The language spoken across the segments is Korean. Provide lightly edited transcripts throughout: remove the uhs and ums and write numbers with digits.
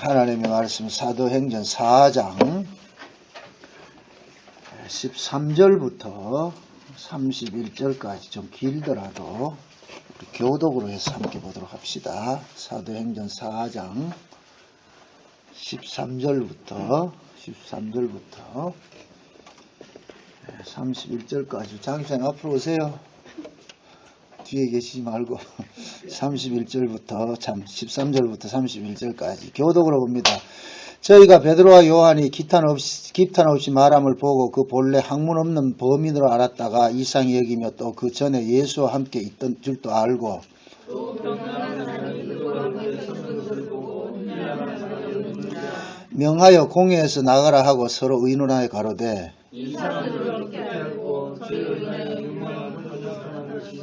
하나님의 말씀 사도행전 4장 13절부터 31절까지 좀 길더라도 우리 교독으로 해서 함께 보도록 합시다. 사도행전 4장 13절부터 31절까지. 장기사님 앞으로 오세요. 뒤에 계시지 말고 31절부터 13절부터 31절까지 교독으로 봅니다. 저희가 베드로와 요한이 기탄 없이 말함을 보고 그 본래 학문 없는 범인으로 알았다가 이상히 여기며 또 그 전에 예수와 함께 있던 줄도 알고 명하여 공회에서 나가라 하고 서로 의논하여 가로되 이 사람들을 어떻게 알고 저희로 인하여 유명한 번역하는 것이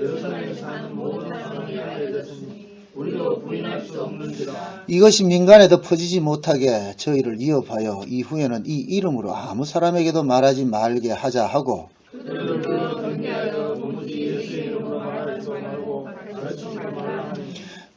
예루살렘에 사는 모든 사람이 알렸으니 우리도 부인할 수 없는지라. 이것이 민간에 더 퍼지지 못하게 저희를 위협하여 이후에는 이 이름으로 아무 사람에게도 말하지 말게 하자 하고 그들을 경계하여 도무지 예수 이름으로 말하지 말고 가르치지 말라.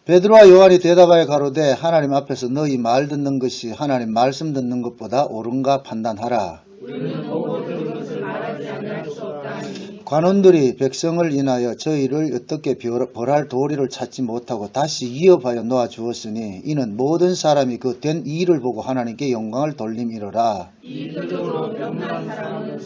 베드로와 요한이 대답하여 가로되 하나님 앞에서 너희 말 듣는 것이 하나님 말씀 듣는 것보다 옳은가 판단하라. 우리는 보고 들은 것을 말하지 않을 수 없다니. 관원들이 백성을 인하여 저희를 어떻게 벌할 도리를 찾지 못하고 다시 위협하여 놓아 주었으니 이는 모든 사람이 그 된 일을 보고 하나님께 영광을 돌림이로라. 이들적으로 명랑한 사람은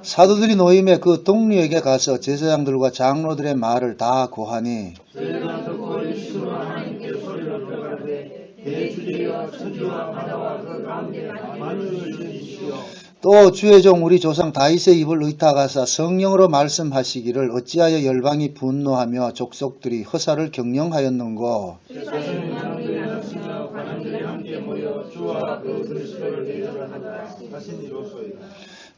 사도들이 노임에 그 동료에게 가서 제사장들과 장로들의 말을 다 고하니 저희가 듣고 일시로 하나님께 소리를 들어가되 대주제와 천지와 바다와 그 가운데 만유를 주시오. 또 주의 종 우리 조상 다윗의 입을 의탁하사 성령으로 말씀하시기를 어찌하여 열방이 분노하며 족속들이 허사를 경영하였는고.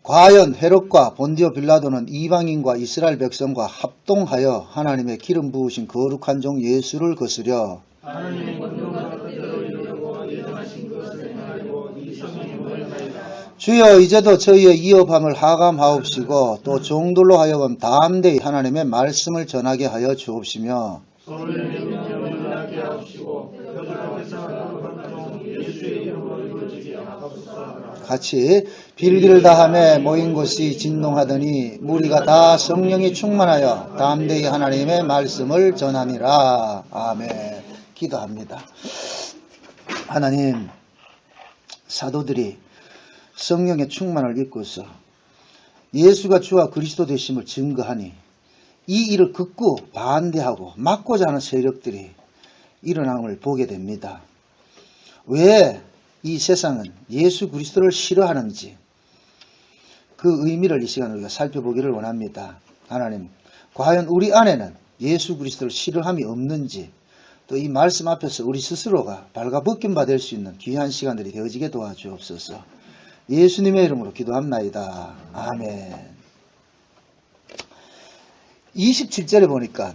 과연 헤롯과 본디오 빌라도는 이방인과 이스라엘 백성과 합동하여 하나님의 기름 부으신 거룩한 종 예수를 거스려 하나님의 권능과 뜻대로 이루려고 예정하신 것을 행하고 이 성령이 모여나이다. 주여 이제도 저희의 위협함을 하감하옵시고 또 종들로 하여금 담대히 하나님의 말씀을 전하게 하여 주옵시며 같이 빌기를 다함에 모인 곳이 진동하더니 무리가 다 성령이 충만하여 담대히 하나님의 말씀을 전함이라. 아멘. 기도합니다. 하나님, 사도들이 성령의 충만을 입고서 예수가 주와 그리스도 되심을 증거하니 이 일을 극구 반대하고 막고자 하는 세력들이 일어남을 보게 됩니다. 왜 이 세상은 예수 그리스도를 싫어하는지 그 의미를 이 시간에 우리가 살펴보기를 원합니다. 하나님, 과연 우리 안에는 예수 그리스도를 싫어함이 없는지 또 이 말씀 앞에서 우리 스스로가 발가벗김 받을 수 있는 귀한 시간들이 되어지게 도와주옵소서. 예수님의 이름으로 기도합나이다. 아멘. 27절에 보니까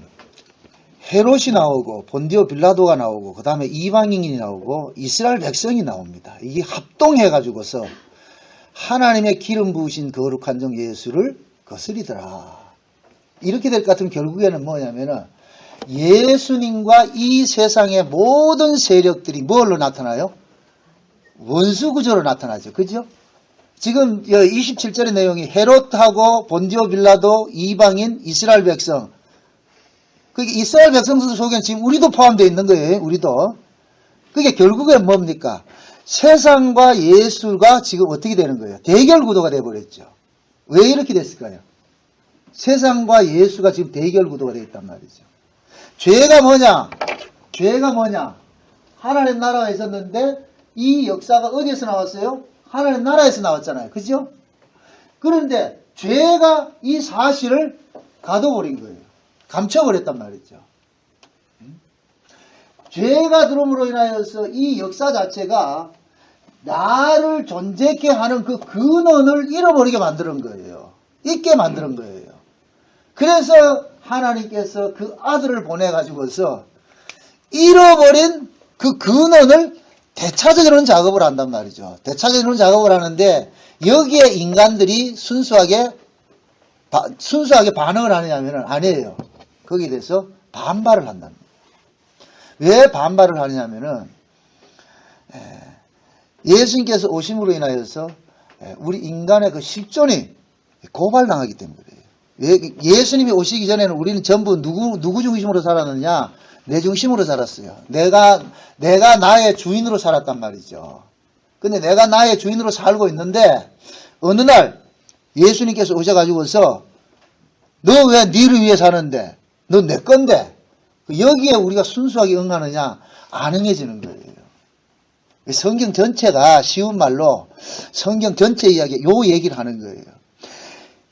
헤롯이 나오고 본디오 빌라도가 나오고 그 다음에 이방인이 나오고 이스라엘 백성이 나옵니다. 이게 합동해가지고서 하나님의 기름 부으신 거룩한 종 예수를 거스리더라. 이렇게 될 것 같으면 결국에는 뭐냐면은 예수님과 이 세상의 모든 세력들이 뭘로 나타나요? 원수 구조로 나타나죠. 그죠? 지금 27절의 내용이 헤롯하고 본디오 빌라도 이방인 이스라엘 백성. 그게 이스라엘 백성 속에는 지금 우리도 포함되어 있는 거예요. 우리도. 그게 결국엔 뭡니까? 세상과 예수가 지금 어떻게 되는 거예요? 대결 구도가 되어버렸죠. 왜 이렇게 됐을까요? 세상과 예수가 지금 대결 구도가 되어 있단 말이죠. 죄가 뭐냐? 하나님 나라가 있었는데 이 역사가 어디에서 나왔어요? 하나님 나라에서 나왔잖아요. 그죠? 그런데 죄가 이 사실을 가둬버린 거예요. 감춰버렸단 말이죠. 죄가 들어옴으로 인하여서 이 역사 자체가 나를 존재케 하는 그 근원을 잃어버리게 만드는 거예요. 잊게 만드는 거예요. 그래서 하나님께서 그 아들을 보내가지고서 잃어버린 그 근원을 되찾아주는 작업을 한단 말이죠. 되찾아주는 작업을 하는데 여기에 인간들이 순수하게 반응을 하느냐면 아니에요. 거기에 대해서 반발을 한답니다. 왜 반발을 하느냐면은 예수님께서 오심으로 인하여서 우리 인간의 그 실존이 고발당하기 때문에 그래요. 예수님이 오시기 전에는 우리는 전부 누구 중심으로 살았느냐? 내 중심으로 살았어요. 내가 나의 주인으로 살았단 말이죠. 근데 내가 나의 주인으로 살고 있는데 어느 날 예수님께서 오셔가지고서 너 왜 니를 위해 사는데? 너 내 건데? 여기에 우리가 순수하게 응하느냐? 안 응해지는 거예요. 성경 전체가 쉬운 말로 성경 전체 이야기, 요 얘기를 하는 거예요.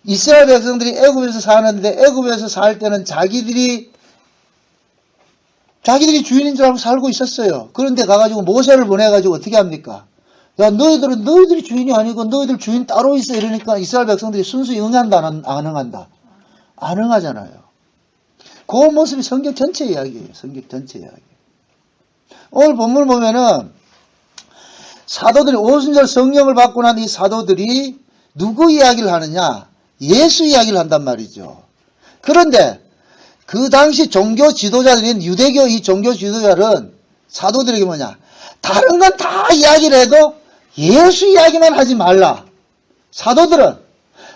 이스라엘 백성들이 애굽에서 사는데 애굽에서 살 때는 자기들이 주인인 줄 알고 살고 있었어요. 그런데 가가지고 모세를 보내가지고 어떻게 합니까? 야, 너희들이 주인이 아니고 너희들 주인 따로 있어. 이러니까 이스라엘 백성들이 순수히 응한다, 안 응한다? 안 응하잖아요. 그 모습이 성경 전체 이야기예요. 성경 전체 이야기. 오늘 본문을 보면은 사도들이 오순절 성령을 받고 난 이 사도들이 누구 이야기를 하느냐? 예수 이야기를 한단 말이죠. 그런데 그 당시 종교 지도자들인 유대교 이 종교 지도자들은 사도들에게 뭐냐? 다른 건 다 이야기를 해도 예수 이야기만 하지 말라. 사도들은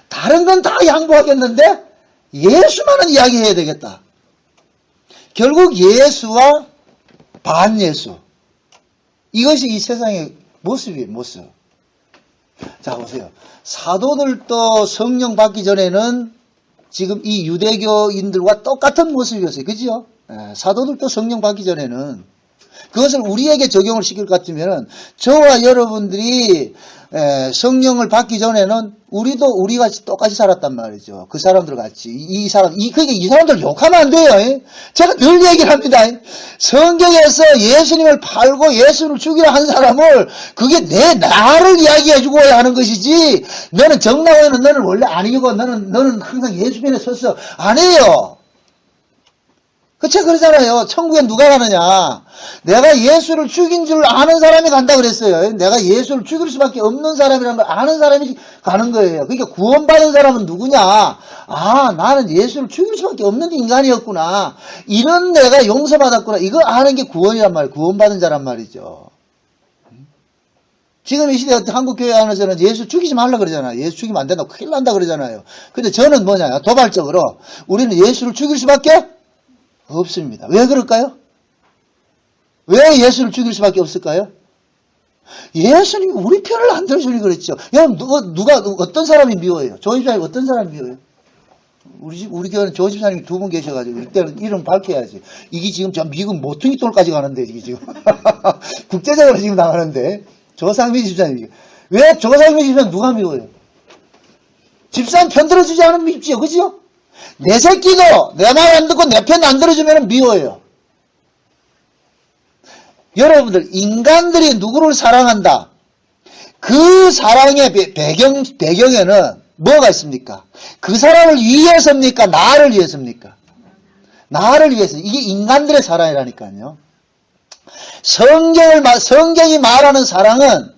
다른 건 다 양보하겠는데 예수만은 이야기해야 되겠다. 결국 예수와 반예수. 이것이 이 세상의 모습이에요. 모습. 자 보세요. 사도들도 성령 받기 전에는 지금 이 유대교인들과 똑같은 모습이었어요. 그죠? 사도들도 성령 받기 전에는 그것을 우리에게 적용을 시킬 것 같으면 저와 여러분들이 성령을 받기 전에는 우리가 똑같이 살았단 말이죠. 그 사람들 같이. 그러니까 이 사람들 욕하면 안 돼요. 제가 늘 얘기를 합니다. 성경에서 예수님을 팔고 예수를 죽이려 한 사람을 그게 나를 이야기해주고 하는 것이지, 너는 정나오에는 너는 원래 아니고 너는 항상 예수 편에 섰어. 아니에요. 그쵸, 그러잖아요. 천국에 누가 가느냐? 내가 예수를 죽인 줄 아는 사람이 간다 그랬어요. 내가 예수를 죽일 수밖에 없는 사람이라는 걸 아는 사람이 가는 거예요. 그러니까 구원받은 사람은 누구냐? 아, 나는 예수를 죽일 수밖에 없는 인간이었구나. 이런 내가 용서받았구나. 이거 아는 게 구원이란 말이에요. 구원받은 자란 말이죠. 지금 이 시대 한국교회 안에서는 예수 죽이지 말라 그러잖아요. 예수 죽이면 안 된다고 큰일 난다 그러잖아요. 근데 저는 뭐냐? 도발적으로 우리는 예수를 죽일 수밖에 없습니다. 왜 그럴까요? 왜 예수를 죽일 수밖에 없을까요? 예수님이 우리 편을 안 들어주니 그랬죠. 여러분, 어떤 사람이 미워해요? 조 집사님 어떤 사람이 미워해요? 우리 교회는 조 집사님이 두 분 계셔가지고, 이때는 이름 밝혀야지. 이게 지금 저 미국 모퉁이 돌까지 가는데, 이게 지금. 국제적으로 지금 나가는데. 조상미 집사님이. 왜 조상미 집사님 누가 미워해요? 집사님 편 들어주지 않으면 밉지요. 그죠? 내 새끼도 내 말 안 듣고 내 편 안 들어주면 미워요. 여러분들, 인간들이 누구를 사랑한다. 그 사랑의 배경에는 뭐가 있습니까? 그 사람을 위해서입니까? 나를 위해서입니까? 나를 위해서. 이게 인간들의 사랑이라니까요. 성경이 말하는 사랑은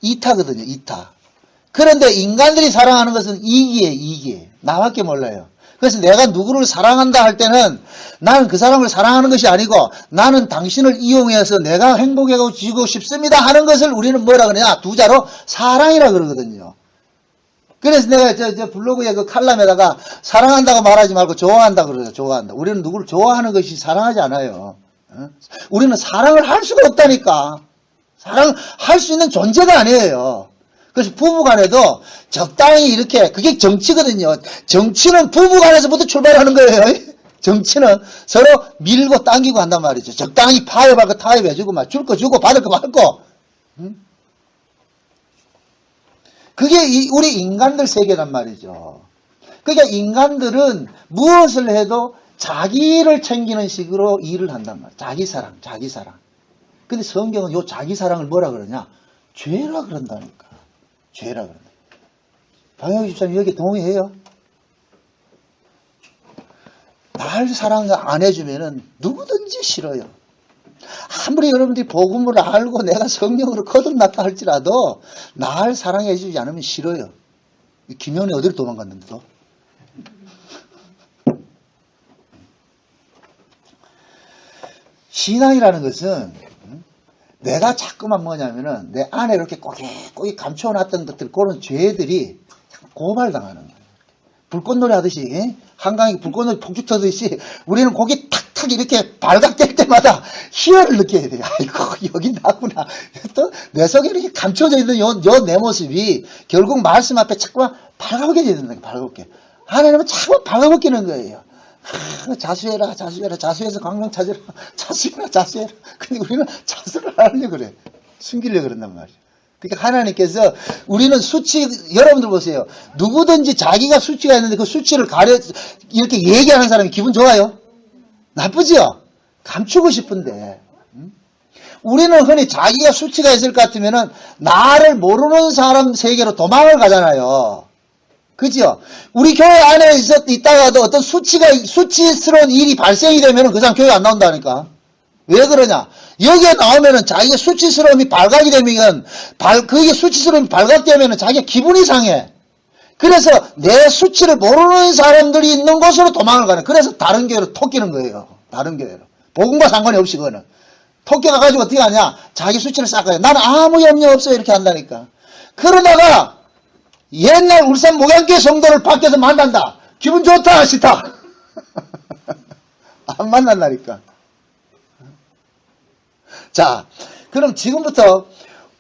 이타거든요. 이타. 그런데 인간들이 사랑하는 것은 이기예요. 나밖에 몰라요. 그래서 내가 누구를 사랑한다 할 때는 나는 그 사람을 사랑하는 것이 아니고 나는 당신을 이용해서 내가 행복해지고 싶습니다 하는 것을 우리는 뭐라 그러냐? 두 자로 사랑이라 그러거든요. 그래서 내가 저 블로그에 그 칼럼에다가 사랑한다고 말하지 말고 좋아한다 그러죠. 좋아한다. 우리는 누구를 좋아하는 것이 사랑하지 않아요. 우리는 사랑을 할 수가 없다니까. 사랑할 수 있는 존재가 아니에요. 그래서 부부간에도 적당히 이렇게, 그게 정치거든요. 정치는 부부간에서부터 출발하는 거예요. 정치는 서로 밀고 당기고 한단 말이죠. 적당히 파업할 거 타협해주고, 막 줄 거 주고, 받을 거 받고. 그게 우리 인간들 세계란 말이죠. 그러니까 인간들은 무엇을 해도 자기를 챙기는 식으로 일을 한단 말이에요. 자기 사랑. 근데 성경은 요 자기 사랑을 뭐라 그러냐? 죄라 그런다니까. 죄라 그런다. 방영희 집사님 여기 동의해요? 날 사랑 안 해주면은 누구든지 싫어요. 아무리 여러분들이 복음을 알고 내가 성령으로 거듭났다 할지라도 날 사랑해주지 않으면 싫어요. 김현이 어디로 도망갔는데 또? 신앙이라는 것은 내가 자꾸만 뭐냐면은 내 안에 이렇게 꼬깃꼬깃 감춰놨던 것들, 그런 죄들이 고발당하는 거예요. 불꽃놀이 하듯이, 한강에 불꽃놀이 폭죽 터듯이 우리는 거기 탁탁 이렇게 발각될 때마다 희열을 느껴야 돼요. 아이고, 여기 나구나. 또 내 속에 이렇게 감춰져 있는 요 내 모습이 결국 말씀 앞에 자꾸만 발가벗겨야 된다는 거예요. 발가벗겨. 하나님은 자꾸 발가벗기는 거예요. 자수해라, 자수해라, 자수해서 광명 찾으라, 자수해라, 자수해라. 근데 우리는 자수를 안 하려고 그래. 숨기려고 그런단 말이에요. 그러니까 하나님께서 우리는 수치, 여러분들 보세요. 누구든지 자기가 수치가 있는데 그 수치를 이렇게 얘기하는 사람이 기분 좋아요? 나쁘지요? 감추고 싶은데. 우리는 흔히 자기가 수치가 있을 것 같으면은 나를 모르는 사람 세계로 도망을 가잖아요. 그죠? 우리 교회 안에 있다가도 어떤 수치스러운 일이 발생이 되면은 그 사람 교회 안 나온다니까. 왜 그러냐? 여기에 나오면은 자기가 수치스러움이 발각이 되면, 그게 수치스러움이 발각되면은 자기가 기분이 상해. 그래서 내 수치를 모르는 사람들이 있는 곳으로 도망을 가는. 그래서 다른 교회로 톡기는 거예요. 다른 교회로. 복음과 상관이 없이 그거는. 톡겨 가가지고 어떻게 하냐? 자기 수치를 싹가요. 나는 아무 염려 없어요. 이렇게 한다니까. 그러다가 옛날 울산 목양교회 성도를 밖에서 만난다. 기분 좋다, 싫다? 안 만난다니까. 자, 그럼 지금부터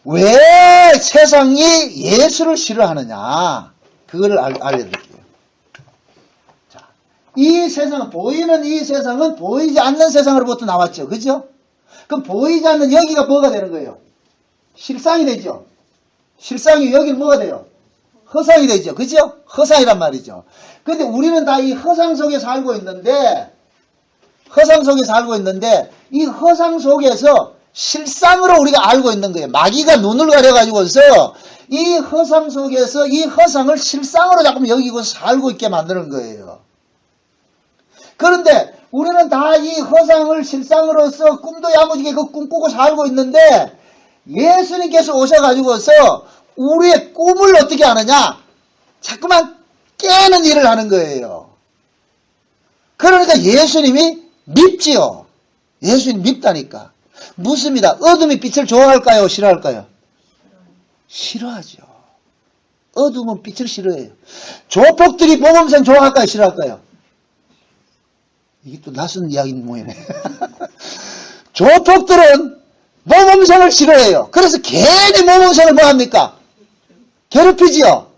왜 세상이 예수를 싫어하느냐? 그거를 알려드릴게요. 자, 이 세상은, 보이는 이 세상은 보이지 않는 세상으로부터 나왔죠. 그죠? 그럼 보이지 않는 여기가 뭐가 되는 거예요? 실상이 되죠. 실상이 여기는 뭐가 돼요? 허상이 되죠. 그죠? 허상이란 말이죠. 근데 우리는 다 이 허상 속에 살고 있는데, 이 허상 속에서 실상으로 우리가 알고 있는 거예요. 마귀가 눈을 가려가지고서 이 허상 속에서 이 허상을 실상으로 자꾸 여기고 살고 있게 만드는 거예요. 그런데 우리는 다 이 허상을 실상으로서 꿈도 야무지게 그 꿈꾸고 살고 있는데, 예수님께서 오셔가지고서 우리의 꿈을 어떻게 하느냐? 자꾸만 깨는 일을 하는 거예요. 그러니까 예수님이 밉지요. 예수님 밉다니까. 묻습니다. 어둠이 빛을 좋아할까요? 싫어할까요? 싫어하죠. 어둠은 빛을 싫어해요. 조폭들이 모범생 좋아할까요? 싫어할까요? 이게 또 낯선 이야기인 모양이네. 조폭들은 모범생을 싫어해요. 그래서 괜히 모범생을 뭐합니까? 괴롭히지요.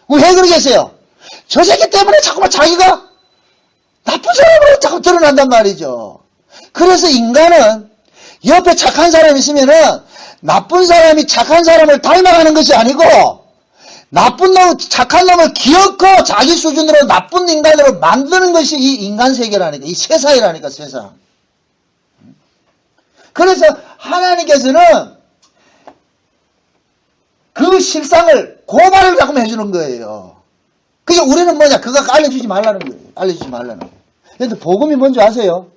왜 그러겠어요? 저 새끼 때문에 자꾸만 자기가 나쁜 사람으로 자꾸 드러난단 말이죠. 그래서 인간은 옆에 착한 사람이 있으면은 나쁜 사람이 착한 사람을 닮아가는 것이 아니고, 나쁜 놈, 착한 놈을 기어코 자기 수준으로 나쁜 인간으로 만드는 것이 이 인간 세계라니까, 이 세상이라니까, 세상. 그래서 하나님께서는 그 실상을 고발을 자꾸 해주는 거예요. 그게 우리는 뭐냐? 그거 알려주지 말라는 거예요. 알려주지 말라는 거예요. 그런데 복음이 뭔지 아세요?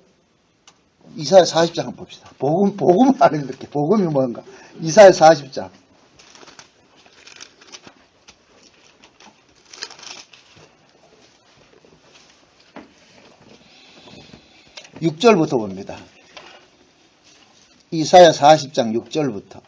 이사야 40장 한번 봅시다. 복음을 알려드릴게요. 복음이 뭔가. 이사야 40장. 6절부터 봅니다. 이사야 40장 6절부터.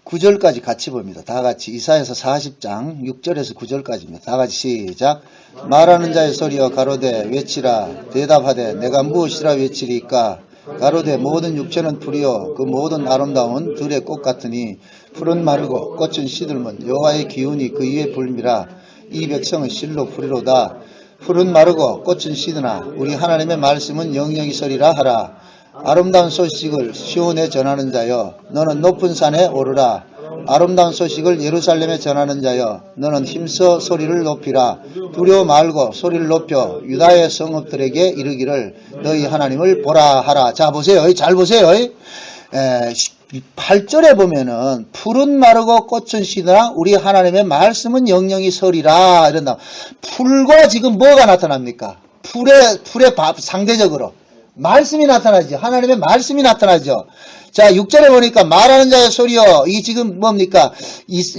9절까지 같이 봅니다. 다 같이 이사야서 40장 6절에서 9절까지입니다. 다 같이 시작. 말하는 자의 소리여 가로되 외치라. 대답하되 내가 무엇이라 외치리까. 가로되 모든 육체는 풀이요 그 모든 아름다움은 들의 꽃 같으니 풀은 마르고 꽃은 시들면 여호와의 기운이 그 위에 불미라. 이 백성은 실로 풀이로다. 풀은 마르고 꽃은 시드나 우리 하나님의 말씀은 영영이 서리라 하라. 아름다운 소식을 시온에 전하는 자여 너는 높은 산에 오르라. 아름다운 소식을 예루살렘에 전하는 자여 너는 힘써 소리를 높이라. 두려워 말고 소리를 높여 유다의 성읍들에게 이르기를 너희 하나님을 보라 하라. 자 보세요. 잘 보세요. 8절에 보면은 풀은 마르고 꽃은 시드나 우리 하나님의 말씀은 영영이 서리라 이런다. 풀과 지금 뭐가 나타납니까? 풀의 상대적으로 말씀이 나타나죠. 하나님의 말씀이 나타나죠. 자, 6절에 보니까 말하는 자의 소리요. 이게 지금 뭡니까?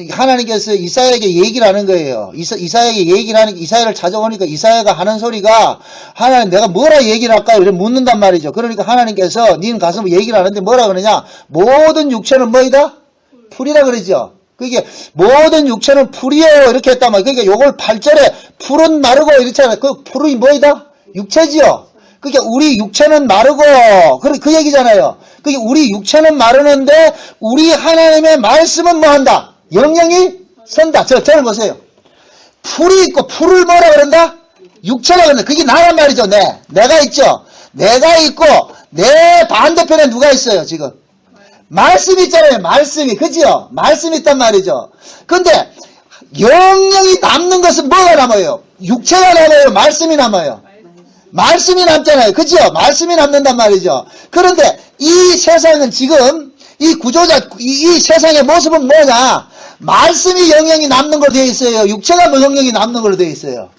하나님께서 이사야에게 얘기를 하는 거예요. 이사야에게 얘기를 하니까 이사야를 찾아오니까 이사야가 하는 소리가 하나님 내가 뭐라 얘기를 할까요? 이렇게 묻는단 말이죠. 그러니까 하나님께서 니는 가서 얘기를 하는데 뭐라 그러냐? 모든 육체는 뭐이다? 풀이라 그러죠. 그게 모든 육체는 풀이에요. 이렇게 했단 말이에요. 그러니까 요걸 8절에 풀은 마르고 이렇잖아요. 그 풀이 뭐이다? 육체지요. 그러니까 우리 육체는 마르고 그 얘기잖아요. 그러니까 우리 육체는 마르는데 우리 하나님의 말씀은 뭐 한다? 영영이 선다. 저를 보세요. 풀이 있고 풀을 뭐라 그런다? 육체라 그런다. 그게 나란 말이죠. 내가 있죠. 내가 있고 내 반대편에 누가 있어요 지금? 말씀이 있잖아요. 말씀이. 그죠? 말씀이 있단 말이죠. 근데 영영이 남는 것은 뭐가 남아요? 육체가 남아요? 말씀이 남아요? 말씀이 남잖아요. 그죠? 말씀이 남는단 말이죠. 그런데 이 세상은 지금 이 구조자, 이 세상의 모습은 뭐냐? 말씀이 영영이 남는 걸로 되어 있어요. 육체가 뭐 영영이 남는 걸로 되어 있어요.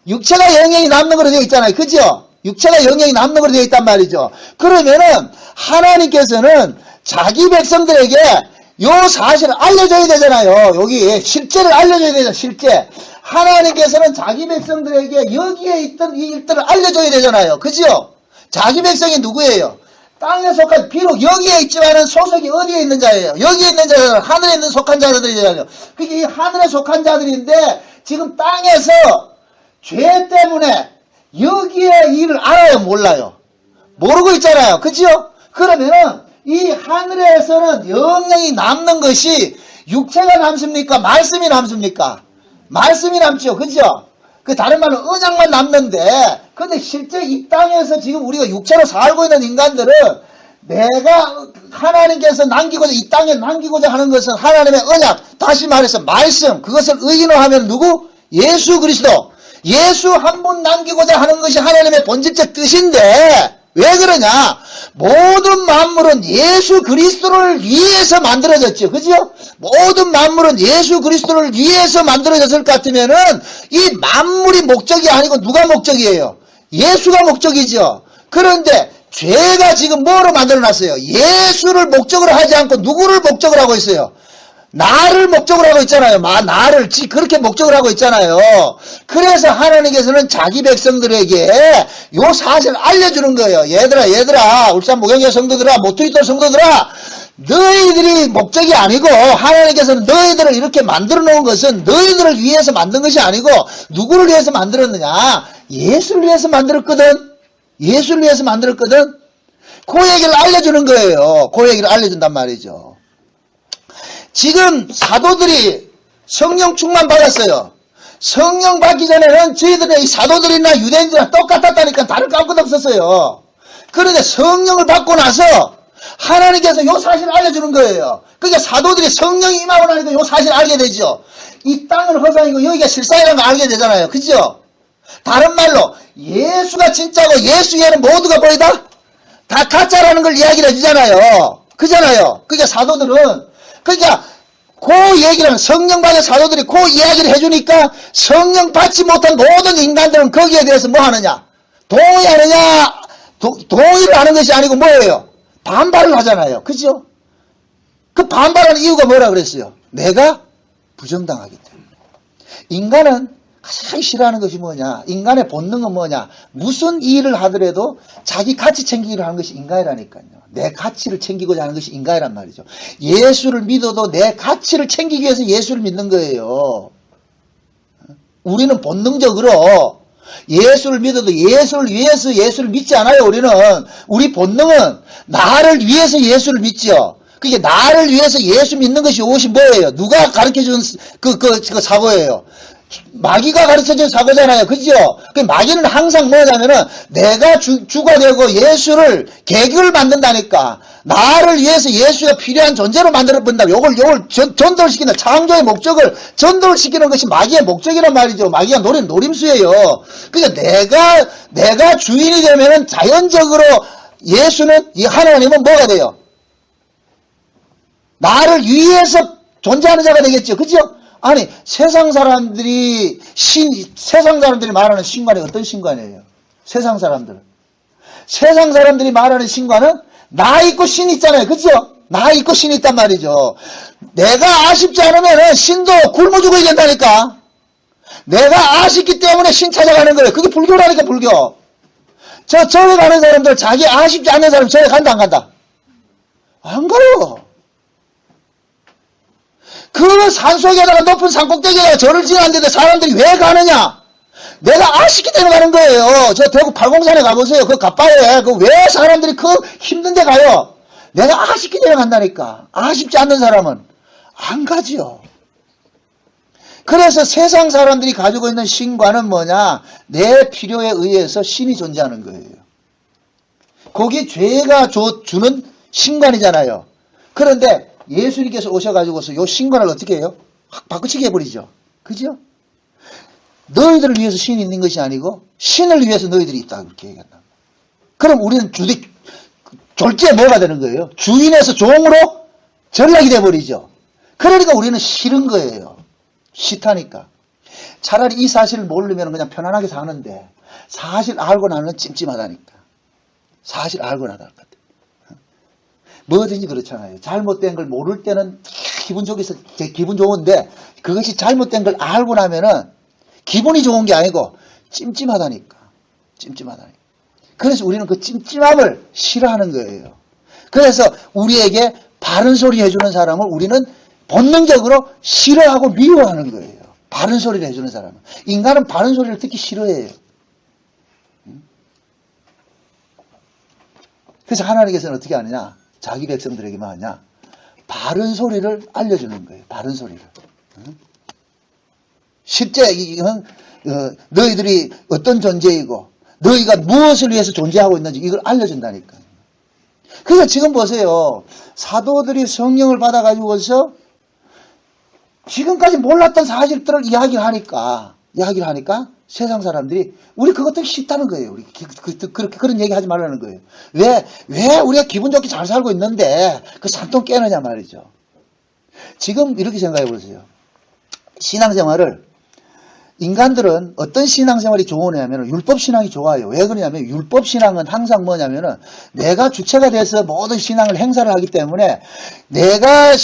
육체가 영영이 남는 걸로 되어 있잖아요. 그죠? 육체가 영영이 남는 걸로 되어 있단 말이죠. 그러면은 하나님께서는 자기 백성들에게 요 사실을 알려줘야 되잖아요. 여기 실제를 알려줘야 되잖아요. 실제. 하나님께서는 자기 백성들에게 여기에 있던 이 일들을 알려줘야 되잖아요. 그죠? 자기 백성이 누구예요? 땅에 속한, 비록 여기에 있지만은 소속이 어디에 있는 자예요? 여기에 있는 자들은 하늘에 있는 속한 자들이잖아요. 그게 이 하늘에 속한 자들인데 지금 땅에서 죄 때문에 여기에 일을 알아요? 몰라요? 모르고 있잖아요. 그죠? 그러면은 이 하늘에서는 영영이 남는 것이 육체가 남습니까? 말씀이 남습니까? 말씀이 남죠. 그죠? 그 다른 말로 언약만 남는데 근데 실제 이 땅에서 지금 우리가 육체로 살고 있는 인간들은 내가 하나님께서 남기고자 이 땅에 남기고자 하는 것은 하나님의 언약, 다시 말해서 말씀, 그것을 의인화하면 누구? 예수 그리스도. 예수 한 분 남기고자 하는 것이 하나님의 본질적 뜻인데 왜 그러냐? 모든 만물은 예수 그리스도를 위해서 만들어졌죠. 그죠? 모든 만물은 예수 그리스도를 위해서 만들어졌을 것 같으면은 이 만물이 목적이 아니고 누가 목적이에요? 예수가 목적이죠. 그런데 죄가 지금 뭐로 만들어놨어요? 예수를 목적으로 하지 않고 누구를 목적으로 하고 있어요? 나를 목적으로 하고 있잖아요. 나를 그렇게 목적으로 하고 있잖아요. 그래서 하나님께서는 자기 백성들에게 요 사실을 알려주는 거예요. 얘들아 울산 목영교 성도들아, 모투리토 성도들아, 너희들이 목적이 아니고 하나님께서는 너희들을 이렇게 만들어 놓은 것은 너희들을 위해서 만든 것이 아니고 누구를 위해서 만들었느냐? 예수를 위해서 만들었거든. 예수를 위해서 만들었거든. 그 얘기를 알려주는 거예요. 그 얘기를 알려준단 말이죠. 지금 사도들이 성령 충만 받았어요. 성령 받기 전에는 저희들의 이 사도들이나 유대인들이랑 똑같았다니까 다를 거 아무것도 없었어요. 그런데 성령을 받고 나서 하나님께서 요 사실을 알려주는 거예요. 그러니까 사도들이 성령이 임하고 나니까 요 사실을 알게 되죠. 이 땅은 허상이고 여기가 실상이라는 걸 알게 되잖아요. 그죠? 다른 말로 예수가 진짜고 예수 외에는 모두가 보이다? 다 가짜라는 걸 이야기를 해주잖아요. 그잖아요. 그러니까 사도들은 그러니까 그 얘기는 성령 받은 사도들이 그 이야기를 해주니까 성령 받지 못한 모든 인간들은 거기에 대해서 뭐 하느냐? 동의하느냐? 동의를 하는 것이 아니고 뭐예요? 반발을 하잖아요. 그죠? 그 반발하는 이유가 뭐라 그랬어요? 내가 부정당하기 때문에. 인간은 가장 싫어하는 것이 뭐냐? 인간의 본능은 뭐냐? 무슨 일을 하더라도 자기 가치 챙기기를 하는 것이 인간이라니까요. 내 가치를 챙기고자 하는 것이 인간이란 말이죠. 예수를 믿어도 내 가치를 챙기기 위해서 예수를 믿는 거예요. 우리는 본능적으로 예수를 믿어도 예수를 위해서 예수를 믿지 않아요. 우리 본능은 나를 위해서 예수를 믿죠. 그게 나를 위해서 예수 믿는 것이 이것이 뭐예요? 누가 가르쳐준 그 사고예요? 마귀가 가르쳐준 사고잖아요. 그죠? 그 마귀는 항상 뭐냐면은 내가 주가 되고 예수를 계기를 만든다니까. 나를 위해서 예수가 필요한 존재로 만들어 본다. 요걸 전도시키는 창조의 목적을 전도시키는 것이 마귀의 목적이란 말이죠. 마귀가 노린 노림수예요. 그러니까 내가 주인이 되면은 자연적으로 예수는 이 하나님은 뭐가 돼요? 나를 위해서 존재하는 자가 되겠죠. 그죠? 아니 세상 사람들이 말하는 신관이 어떤 신관이에요? 세상 사람들이 말하는 신관은 나 있고 신 있잖아요. 그죠? 나 있고 신 있단 말이죠. 내가 아쉽지 않으면 신도 굶어 죽어야 된다니까. 내가 아쉽기 때문에 신 찾아가는 거예요. 그게 불교라니까, 불교. 절에 가는 사람들, 자기 아쉽지 않는 사람 절에 간다, 안 간다? 안 가요. 그 산속에다가 높은 산꼭대기에다가 절을 지었는데 사람들이 왜 가느냐? 내가 아쉽기 때문에 가는 거예요. 저 대구 팔공산에 가보세요. 그 갓바에. 그 왜 사람들이 그 힘든데 가요? 내가 아쉽기 때문에 간다니까. 아쉽지 않는 사람은 안 가지요. 그래서 세상 사람들이 가지고 있는 신과는 뭐냐? 내 필요에 의해서 신이 존재하는 거예요. 거기 죄가 주는 신관이잖아요. 그런데 예수님께서 오셔가지고서 요 신관을 어떻게 해요? 확 바꾸치게 해버리죠. 그죠? 너희들을 위해서 신이 있는 것이 아니고 신을 위해서 너희들이 있다. 그렇게 얘기한다. 그럼 우리는 졸지에 뭐가 되는 거예요? 주인에서 종으로 전락이 돼버리죠. 그러니까 우리는 싫은 거예요. 싫다니까. 차라리 이 사실을 모르면 그냥 편안하게 사는데 사실 알고 나면 찜찜하다니까. 사실 알고 나다. 뭐든지 그렇잖아요. 잘못된 걸 모를 때는 기분 좋은데 그것이 잘못된 걸 알고 나면은 기분이 좋은 게 아니고 찜찜하다니까. 찜찜하다니까. 그래서 우리는 그 찜찜함을 싫어하는 거예요. 그래서 우리에게 바른 소리 해주는 사람을 우리는 본능적으로 싫어하고 미워하는 거예요. 바른 소리를 해주는 사람은. 인간은 바른 소리를 듣기 싫어해요. 그래서 하나님께서는 어떻게 하느냐? 자기 백성들에게만 하냐? 바른 소리를 알려주는 거예요. 바른 소리를. 실제 너희들이 어떤 존재이고 너희가 무엇을 위해서 존재하고 있는지 이걸 알려준다니까요. 그래서 지금 보세요. 사도들이 성령을 받아가지고서 지금까지 몰랐던 사실들을 이야기를 하니까 세상 사람들이 우리 그것 듣기 싫다는 거예요. 우리 그렇게 그런 얘기 하지 말라는 거예요. 왜 우리가 기분 좋게 잘 살고 있는데 그 산통 깨느냐 말이죠. 지금 이렇게 생각해 보세요. 신앙생활을 인간들은 어떤 신앙생활이 좋으냐면 율법신앙이 좋아요. 왜 그러냐면 율법신앙은 항상 뭐냐면은 내가 주체가 돼서 모든 신앙을 행사를 하기 때문에 내가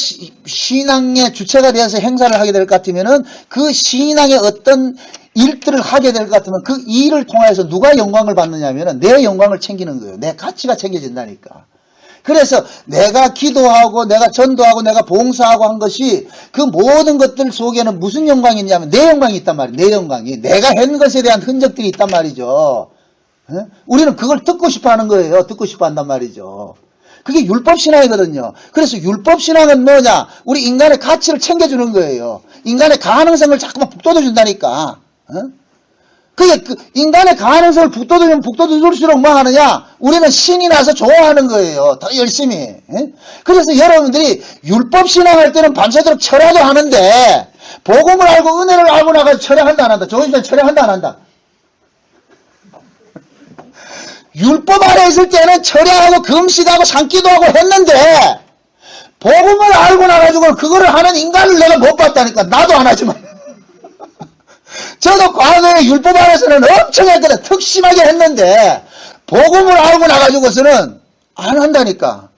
신앙의 주체가 되어서 행사를 하게 될 것 같으면은 그 신앙의 어떤 일들을 하게 될 것 같으면 그 일을 통해서 누가 영광을 받느냐면은 내 영광을 챙기는 거예요. 내 가치가 챙겨진다니까. 그래서 내가 기도하고 내가 전도하고 내가 봉사하고 한 것이 그 모든 것들 속에는 무슨 영광이 있냐면 내 영광이 있단 말이에요. 내 영광이. 내가 한 것에 대한 흔적들이 있단 말이죠. 우리는 그걸 듣고 싶어 하는 거예요. 듣고 싶어 한단 말이죠. 그게 율법신앙이거든요. 그래서 율법신앙은 뭐냐? 우리 인간의 가치를 챙겨주는 거예요. 인간의 가능성을 자꾸만 북돋아준다니까. 그게 인간의 가능성을 북돋아줄수록 뭐 하느냐? 우리는 신이 나서 좋아하는 거예요. 더 열심히. 그래서 여러분들이 율법신앙할 때는 밤새도록 철야도 하는데 복음을 알고 은혜를 알고 나가서 철야한다 안 한다? 조심히 철야한다 안 한다? 율법 아래 있을 때는 철야하고 금식하고 산기도 하고 했는데 복음을 알고 나가지고 그거를 하는 인간을 내가 못 봤다니까. 나도 안 하지만. 저도 과거에 율법 안에서는 엄청 했거든. 특심하게 했는데 복음을 알고 나가지고서는 안 한다니까.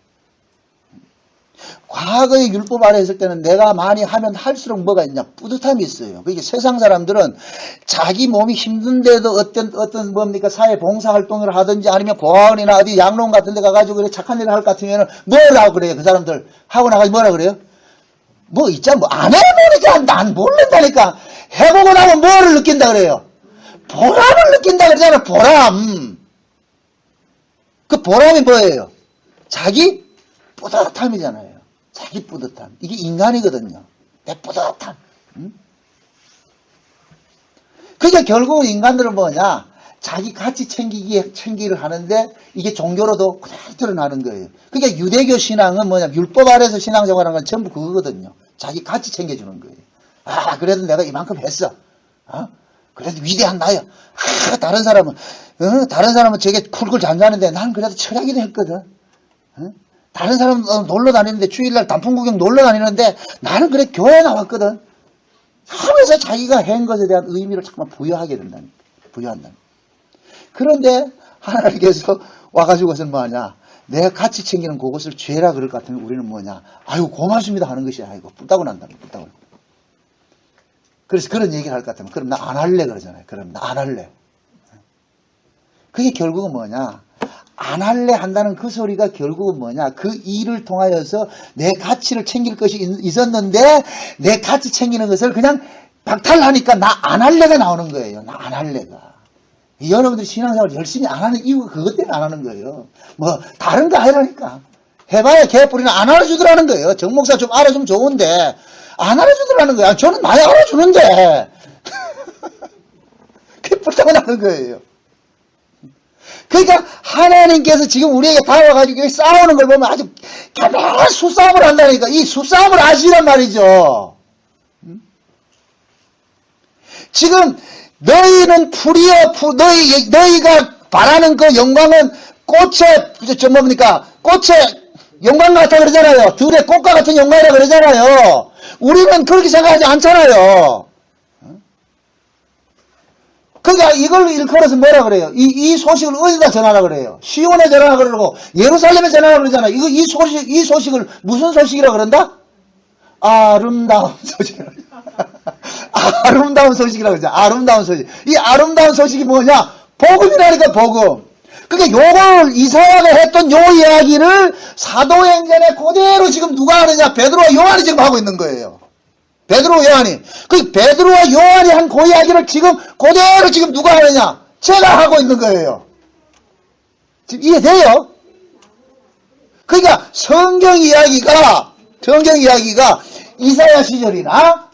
과거에 율법 아래 있을 때는 내가 많이 하면 할수록 뭐가 있냐? 뿌듯함이 있어요. 그게 세상 사람들은 자기 몸이 힘든데도 어떤 뭡니까? 사회 봉사활동을 하든지 아니면 보안이나 어디 양론 같은 데 가가지고 그래 착한 일을 할 것 같으면 뭐라고 그래요? 그 사람들 하고 나가서 뭐라 그래요? 뭐 있잖아. 뭐 안 해보니까 난 모른다니까. 해보고 나면 뭐를 느낀다 그래요? 보람을 느낀다 그러잖아. 보람. 그 보람이 뭐예요? 자기 뿌듯함이잖아요. 자기 뿌듯함. 이게 인간이거든요. 내 뿌듯함. 그게 결국은 인간들은 뭐냐? 자기 가치 챙기기를 하는데 이게 종교로도 그대로 드러나는 거예요. 그러니까 유대교 신앙은 뭐냐? 율법 아래서 신앙생활하는 건 전부 그거거든요. 자기 가치 챙겨주는 거예요. 아, 그래도 내가 이만큼 했어. 그래도 위대한 나야. 다른 사람은 저게 쿨쿨 잠자는데 난 그래도 철야기도 했거든. 다른 사람은 놀러 다니는데 주일날 단풍 구경 놀러 다니는데 나는 그래 교회에 나왔거든. 하면서 자기가 한 것에 대한 의미를 자꾸만 부여하게 된다니까. 부여한다니까. 그런데 하나님께서 와가지고서는 뭐하냐. 내가 같이 챙기는 그것을 죄라 그럴 것 같으면 우리는 뭐냐? 아유, 고맙습니다 하는 것이 아니고, 뿔따고 난다, 뿔따고. 그래서 그런 얘기를 할 것 같으면, 그럼 나 안 할래 그러잖아요. 그럼 나 안 할래. 그게 결국은 뭐냐? 안 할래 한다는 그 소리가 결국은 뭐냐? 그 일을 통하여서 내 가치를 챙길 것이 있었는데, 내 가치 챙기는 것을 그냥 박탈하니까 나 안 할래가 나오는 거예요. 나 안 할래가. 여러분들이 신앙생활 열심히 안 하는 이유가 그것 때문에 안 하는 거예요. 뭐 다른 거 아니라니까. 해봐야 개뿌리는 안 알아주더라는 거예요. 정 목사 좀 알아주면 좋은데 안 알아주더라는 거야. 저는 많이 알아주는데 그게 불쌍하다는 거예요. 그러니까 하나님께서 지금 우리에게 다가와가지고 싸우는 걸 보면 아주 개발한 수싸움을 한다니까. 이 수싸움을 아시란 말이죠. 지금 너희는 너희가 바라는 그 영광은 꽃의 영광 같아 그러잖아요. 들의 꽃과 같은 영광이라 그러잖아요. 우리는 그렇게 생각하지 않잖아요. 그러니까 이걸 일컬어서 뭐라 그래요? 이 소식을 어디다 전하라 그래요? 시온에 전하라 그러고 예루살렘에 전하라 그러잖아요. 이 소식을 무슨 소식이라 그런다? 아름다운 소식. 아름다운 소식이라 그러죠. 아름다운 소식. 이 아름다운 소식이 뭐냐? 복음이라니까, 복음. 그러니까 요걸 이사야가 했던 요 이야기를 사도행전에 그대로 지금 누가 하느냐? 베드로와 요한이 지금 하고 있는 거예요. 베드로와 요한이. 그 베드로와 요한이 한 그 이야기를 지금 그대로 지금 누가 하느냐? 제가 하고 있는 거예요. 지금 이해돼요? 그러니까 성경 이야기가 이사야 시절이나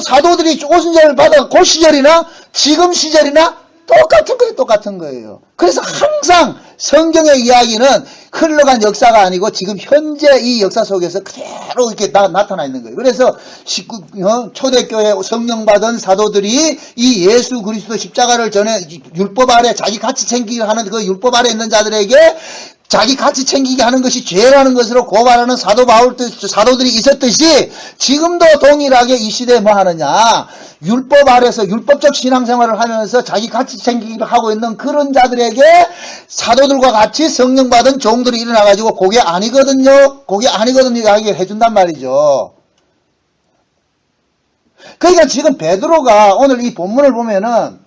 사도들이 오순절을 받아 그 시절이나 지금 시절이나 똑같은 거예요. 그래서 항상 성경의 이야기는 흘러간 역사가 아니고 지금 현재 이 역사 속에서 그대로 이렇게 나타나 있는 거예요. 그래서 초대교회 성령 받은 사도들이 이 예수 그리스도 십자가를 전해 율법 아래 자기 가치 챙기게 하는 그 율법 아래 있는 자들에게 자기 가치 챙기게 하는 것이 죄라는 것으로 고발하는 사도들이 있었듯이 지금도 동일하게 이 시대에 뭐 하느냐. 율법 아래서 율법적 신앙생활을 하면서 자기 가치 챙기기를 하고 있는 그런 자들에게 사도들과 같이 성령 받은 종들이 일어나가지고 그게 아니거든요 이야기를 해준단 말이죠. 그러니까 지금 베드로가 오늘 이 본문을 보면은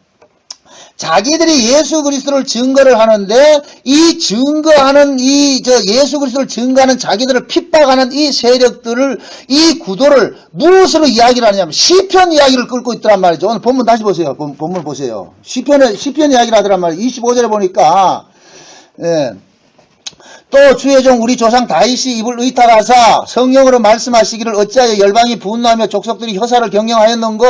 자기들이 예수 그리스도를 증거를 하는데 이 증거하는 예수 그리스도를 증거하는 자기들을 핍박하는 이 세력들을 이 구도를 무엇으로 이야기를 하냐면 시편 이야기를 끌고 있더란 말이죠. 오늘 본문 다시 보세요. 본문 보세요. 시편 이야기를 하더란 말이에요. 25절에 보니까 또 주의 종 우리 조상 다윗이 입을 의탁하사 성령으로 말씀하시기를 어찌하여 열방이 분노하며 족속들이 혀사를 경영하였는고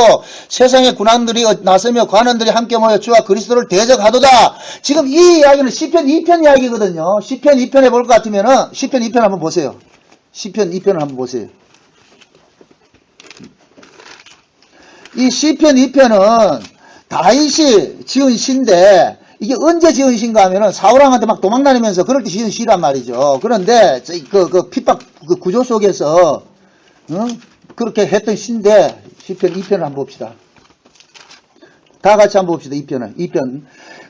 세상의 군왕들이 나서며 관원들이 함께 모여 주와 그리스도를 대적하도다. 지금 이 이야기는 시편 2편 이야기거든요. 시편 2편에 볼 것 같으면은 시편 2편 한번 보세요. 시편 2편을 한번 보세요. 이 시편 2편은 다윗이 지은 시인데 이게 언제 지은 시인가 하면은 사울왕한테 막 도망다니면서 그럴 때 지은 시란 말이죠. 그런데 그 핍박 그 구조 속에서 그렇게 했던 시인데 시편 2편을 한번 봅시다. 다 같이 한번 봅시다. 2편.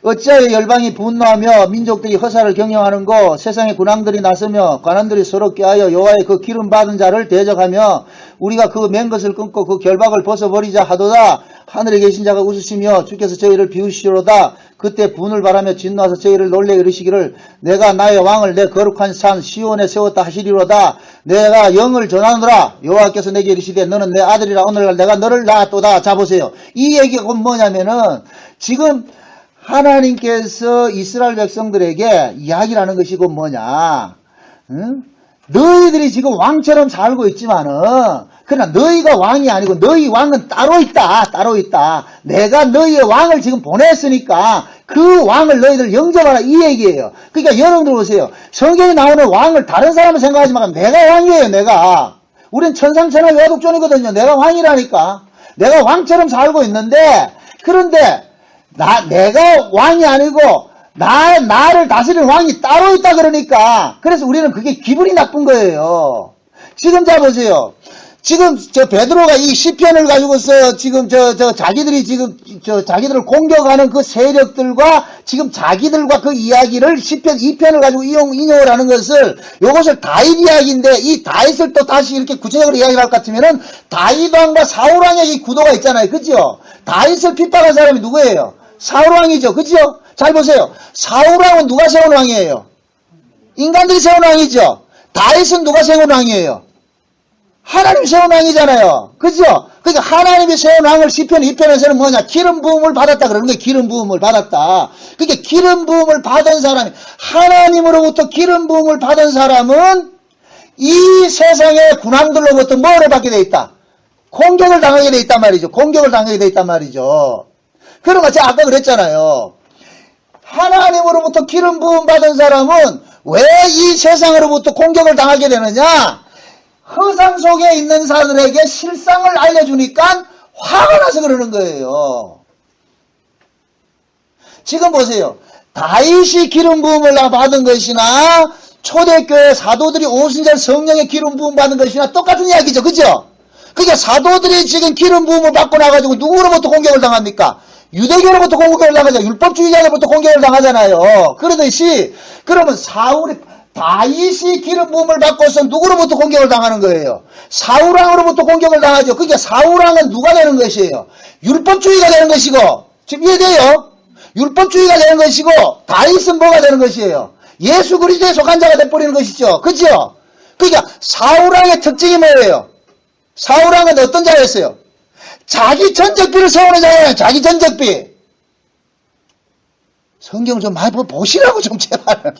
어찌하여 열방이 분노하며 민족들이 허사를 경영하는 거 세상의 군왕들이 나서며 관원들이 서로 꾀하여 여호와의 그 기름 받은 자를 대적하며 우리가 그 맨 것을 끊고 그 결박을 벗어버리자 하도다. 하늘에 계신 자가 웃으시며 주께서 저희를 비우시로다. 그때 분을 바라며 진노하서 저희를 놀래 이르시기를 내가 나의 왕을 내 거룩한 산 시온에 세웠다 하시리로다. 내가 영을 전하노라. 여호와께서 내게 이르시되 너는 내 아들이라 오늘날 내가 너를 낳았도다. 자 보세요. 이 얘기가 뭐냐면은 지금 하나님께서 이스라엘 백성들에게 이야기를 하는 것이고 뭐냐. 너희들이 지금 왕처럼 살고 있지만은 그러나 너희가 왕이 아니고 너희 왕은 따로 있다. 내가 너희의 왕을 지금 보냈으니까 그 왕을 너희들 영접하라 이 얘기예요. 그러니까 여러분들 보세요. 성경에 나오는 왕을 다른 사람을 생각하지 말고 내가 왕이에요. 내가. 우린 천상천하 외독존이거든요. 내가 왕이라니까. 내가 왕처럼 살고 있는데 그런데 내가 왕이 아니고 나를 다스리는 왕이 따로 있다 그러니까 그래서 우리는 그게 기분이 나쁜 거예요. 지금 자 보세요. 지금 저 베드로가 이 시편을 가지고서 지금 자기들이 지금 자기들을 공격하는 그 세력들과 지금 자기들과 그 이야기를 시편 2편을 가지고 인용을 하는 것을 요것을 다윗 이야기인데 이 다윗을 또 다시 이렇게 구체적으로 이야기할 것 같으면은 다윗 왕과 사울 왕의 이 구도가 있잖아요. 그죠? 다윗을 핍박한 사람이 누구예요? 사울 왕이죠. 그죠? 잘 보세요. 사울 왕은 누가 세운 왕이에요? 인간들이 세운 왕이죠. 다윗은 누가 세운 왕이에요? 하나님 세운 왕이잖아요. 그죠? 그러니까 하나님이 세운 왕을 시편 2편에서는 뭐냐? 기름 부음을 받았다 그러는 거예요. 기름 부음을 받았다. 그러니까 기름 부음을 받은 사람이, 하나님으로부터 기름 부음을 받은 사람은 이 세상의 군왕들로부터 뭐를 받게 돼 있다? 공격을 당하게 돼 있단 말이죠. 공격을 당하게 돼 있단 말이죠. 그러니까 제가 아까 그랬잖아요. 하나님으로부터 기름 부음 받은 사람은 왜 이 세상으로부터 공격을 당하게 되느냐? 허상 속에 있는 사람들에게 실상을 알려주니까 화가 나서 그러는 거예요. 지금 보세요. 다윗이 기름 부음을 받은 것이나 초대교회 사도들이 오순절 성령의 기름 부음 받은 것이나 똑같은 이야기죠. 그죠? 그러니까 사도들이 지금 기름 부음을 받고 나가지고 누구로부터 공격을 당합니까? 유대교로부터 공격을 당하잖아요. 율법주의자로부터 공격을 당하잖아요. 그러듯이 그러면 다윗이 기름 부음을 받고서 누구로부터 공격을 당하는 거예요? 사울왕으로부터 공격을 당하죠. 그러니까 사울왕은 누가 되는 것이에요? 율법주의가 되는 것이고, 지금 이해돼요? 율법주의가 되는 것이고, 다윗은 뭐가 되는 것이에요? 예수 그리스도에 속한 자가 돼버리는 것이죠. 그죠? 그러니까 사울왕의 특징이 뭐예요? 사울왕은 어떤 자였어요? 자기 전적비를 세우는 자예요. 자기 전적비. 성경 좀 많이 보시라고 좀 제발.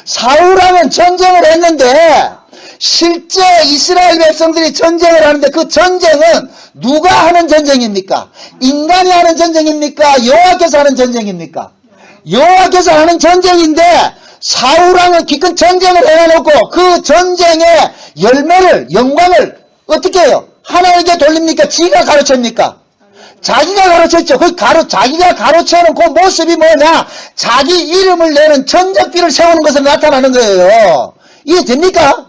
사울왕은 전쟁을 했는데 실제 이스라엘 백성들이 전쟁을 하는데 그 전쟁은 누가 하는 전쟁입니까? 인간이 하는 전쟁입니까? 여호와께서 하는 전쟁입니까? 여호와께서 하는 전쟁인데 사울왕은 기껏 전쟁을 해놓고 그 전쟁의 열매를, 영광을 어떻게 해요? 하나님께 돌립니까? 지가 가르칩니까? 자기가 가르쳤죠. 자기가 가르쳐놓은 그 모습이 뭐냐? 자기 이름을 내는 전적비를 세우는 것으로 나타나는 거예요. 이해됩니까?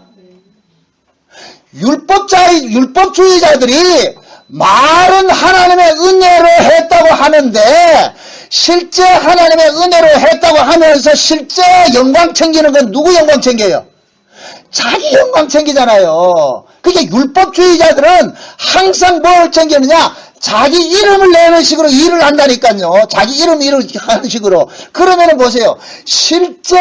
율법주의자들이 말은 하나님의 은혜로 했다고 하는데 실제 하나님의 은혜로 했다고 하면서 실제 영광 챙기는 건 누구 영광 챙겨요? 자기 영광 챙기잖아요. 그게 율법주의자들은 항상 뭘 챙기느냐? 자기 이름을 내는 식으로 일을 한다니까요. 자기 이름 하는 식으로. 그러면은 보세요. 실제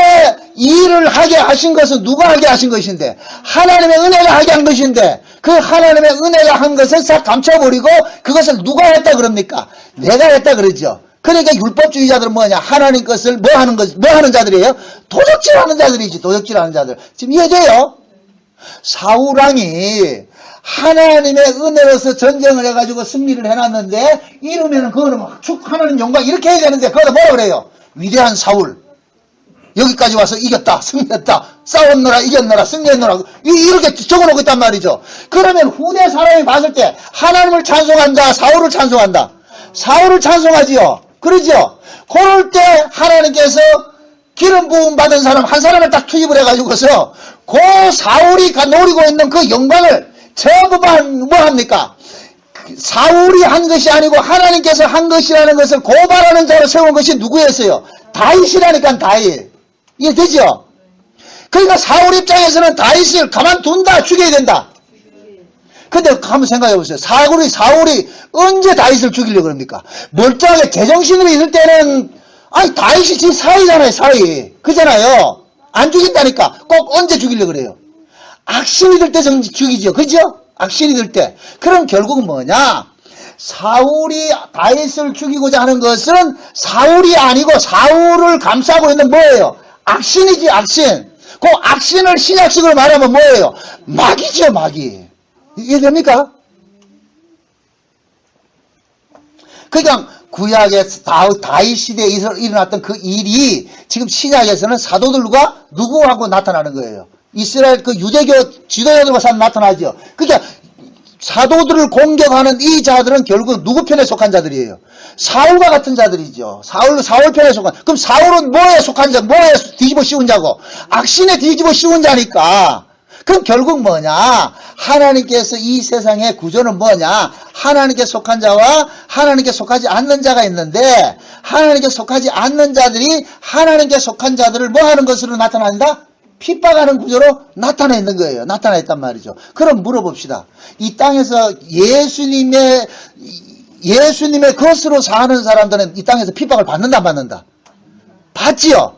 일을 하게 하신 것은 누가 하게 하신 것인데? 하나님의 은혜가 하게 한 것인데 그 하나님의 은혜가 한 것을 싹 감춰버리고 그것을 누가 했다 그럽니까? 내가 했다 그러죠. 그러니까 율법주의자들은 뭐냐? 하나님 것을 뭐 하는 자들이에요? 도적질하는 자들이지. 도적질하는 자들. 지금 이해돼요? 사울왕이 하나님의 은혜로서 전쟁을 해가지고 승리를 해놨는데 이러면은 그거는 하나님 영광 이렇게 해야 되는데 그거다 뭐라 그래요? 위대한 사울 여기까지 와서 이겼다 승리했다 싸웠노라 이겼노라 승리했노라 이렇게 적어놓고 있단 말이죠. 그러면 후대 사람이 봤을 때 하나님을 찬송한다 사울을 찬송한다? 사울을 찬송하지요. 그러죠? 그럴 때 하나님께서 기름 부음 받은 사람 한 사람을 딱 투입을 해가지고서 그 사울이 노리고 있는 그 영광을 전부 뭐 합니까? 사울이 한 것이 아니고 하나님께서 한 것이라는 것을 고발하는 자로 세운 것이 누구였어요? 다윗이라니까 다윗. 이해되죠? 그러니까 사울 입장에서는 다윗을 가만둔다 죽여야 된다. 근데 한번 생각해 보세요. 사울이 언제 다윗을 죽이려고 그럽니까? 멀쩡하게 제정신으로 있을 때는 아니 다윗이 지금 사위잖아요. 사위. 그잖아요. 안 죽인다니까. 꼭 언제 죽이려고 그래요? 악신이 들 때 죽이죠. 그죠? 악신이 들 때. 그럼 결국은 뭐냐? 사울이 다윗을 죽이고자 하는 것은 사울이 아니고 사울을 감싸고 있는 뭐예요? 악신이지 악신. 그 악신을 신약식으로 말하면 뭐예요? 마귀죠 마귀. 이해됩니까? 그냥 구약의 다윗 시대에 일어났던 그 일이 지금 신약에서는 사도들과 누구하고 나타나는 거예요? 이스라엘 그 유대교 지도자들과 나타나죠. 그러니까 사도들을 공격하는 이 자들은 결국 누구 편에 속한 자들이에요? 사울과 같은 자들이죠. 사울 편에 속한. 그럼 사울은 뭐에 속한 자? 뭐에 뒤집어 씌운 자고? 악신에 뒤집어 씌운 자니까. 그럼 결국 뭐냐? 하나님께서 이 세상의 구조는 뭐냐? 하나님께 속한 자와 하나님께 속하지 않는 자가 있는데, 하나님께 속하지 않는 자들이 하나님께 속한 자들을 뭐 하는 것으로 나타난다? 핍박하는 구조로 나타나 있는 거예요. 나타나 있단 말이죠. 그럼 물어봅시다. 이 땅에서 예수님의 것으로 사는 사람들은 이 땅에서 핍박을 받는다 안 받는다? 받지요.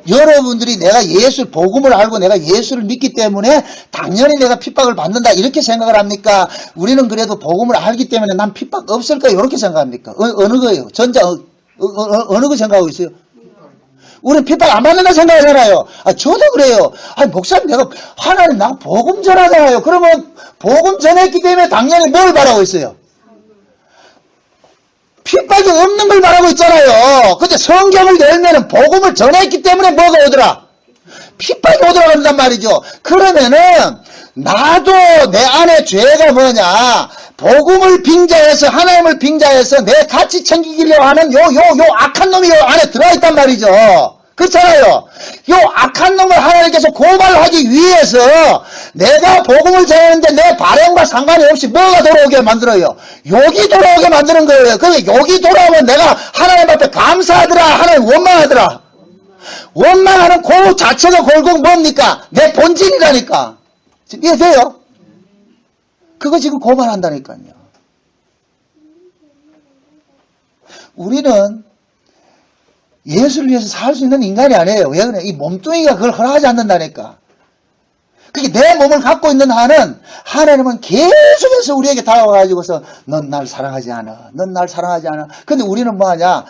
여러분들이 내가 예수 복음을 알고 내가 예수를 믿기 때문에 당연히 내가 핍박을 받는다 이렇게 생각을 합니까? 우리는 그래도 복음을 알기 때문에 난 핍박 없을 거야 이렇게 생각합니까? 어느 거예요? 어느 거 생각하고 있어요? 우리는 핍박 안 받는다 생각하잖아요. 저도 그래요. 목사님 내가 하나님 나 복음 전하잖아요. 그러면 복음 전했기 때문에 당연히 뭘 바라고 있어요? 핍박이 없는 걸 말하고 있잖아요. 근데 성경을 열면은 복음을 전했기 때문에 뭐가 오더라? 핍박이 오더라 그런단 말이죠. 그러면은 나도 내 안에 죄가 뭐냐? 복음을 빙자해서 하나님을 빙자해서 내 가치 챙기려고 하는 요 악한 놈이 요 안에 들어있단 말이죠. 그렇잖아요. 요 악한 놈을 하나님께서 고발하기 위해서 내가 복음을 전하는데 내 발행과 상관이 없이 뭐가 돌아오게 만들어요? 욕이 돌아오게 만드는 거예요. 그게 욕이 돌아오면 내가 하나님 앞에 감사하더라, 하나님 원망하더라. 원망하는 그 자체가 결국 뭡니까? 내 본질이라니까. 지금 이해돼요? 그거 지금 고발한다니까요. 우리는 예수를 위해서 살 수 있는 인간이 아니에요. 왜 그래? 이 몸뚱이가 그걸 허락하지 않는다니까. 그게 내 몸을 갖고 있는 한은 하나님은 계속해서 우리에게 다가와가지고서 넌 날 사랑하지 않아. 넌 날 사랑하지 않아. 근데 우리는 뭐 하냐?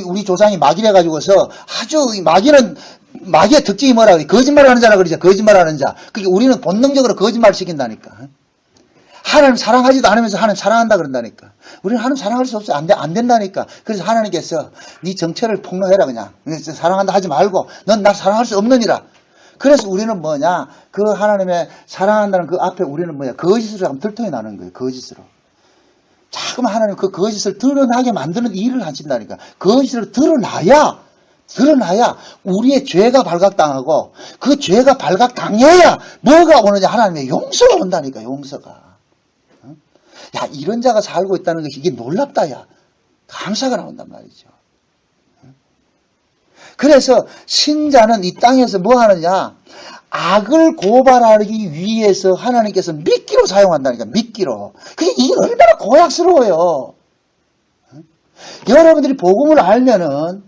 우리 조상이 마귀래가지고서 아주 마귀의 특징이 뭐라고? 거짓말 하는 자라 그러죠. 거짓말 하는 자. 그게 우리는 본능적으로 거짓말을 시킨다니까. 하나님 사랑하지도 않으면서 하나님 사랑한다 그런다니까. 우리는 하나님 사랑할 수 없어요. 안 된다니까. 그래서 하나님께서 네 정체를 폭로해라 그냥. 사랑한다 하지 말고 넌 날 사랑할 수 없느니라. 그래서 우리는 뭐냐? 그 하나님의 사랑한다는 그 앞에 우리는 뭐냐? 거짓으로 하면 들통이 나는 거예요. 거짓으로. 자꾸만 하나님 그 거짓을 드러나게 만드는 일을 하신다니까. 거짓을 드러나야 우리의 죄가 발각당하고 그 죄가 발각당해야 뭐가 오느냐? 하나님의 용서가 온다니까. 용서가. 야, 이런 자가 살고 있다는 것이 이게 놀랍다, 야. 감사가 나온단 말이죠. 그래서 신자는 이 땅에서 뭐 하느냐? 악을 고발하기 위해서 하나님께서 미끼로 사용한다니까, 미끼로. 이게 얼마나 고약스러워요. 여러분들이 복음을 알면은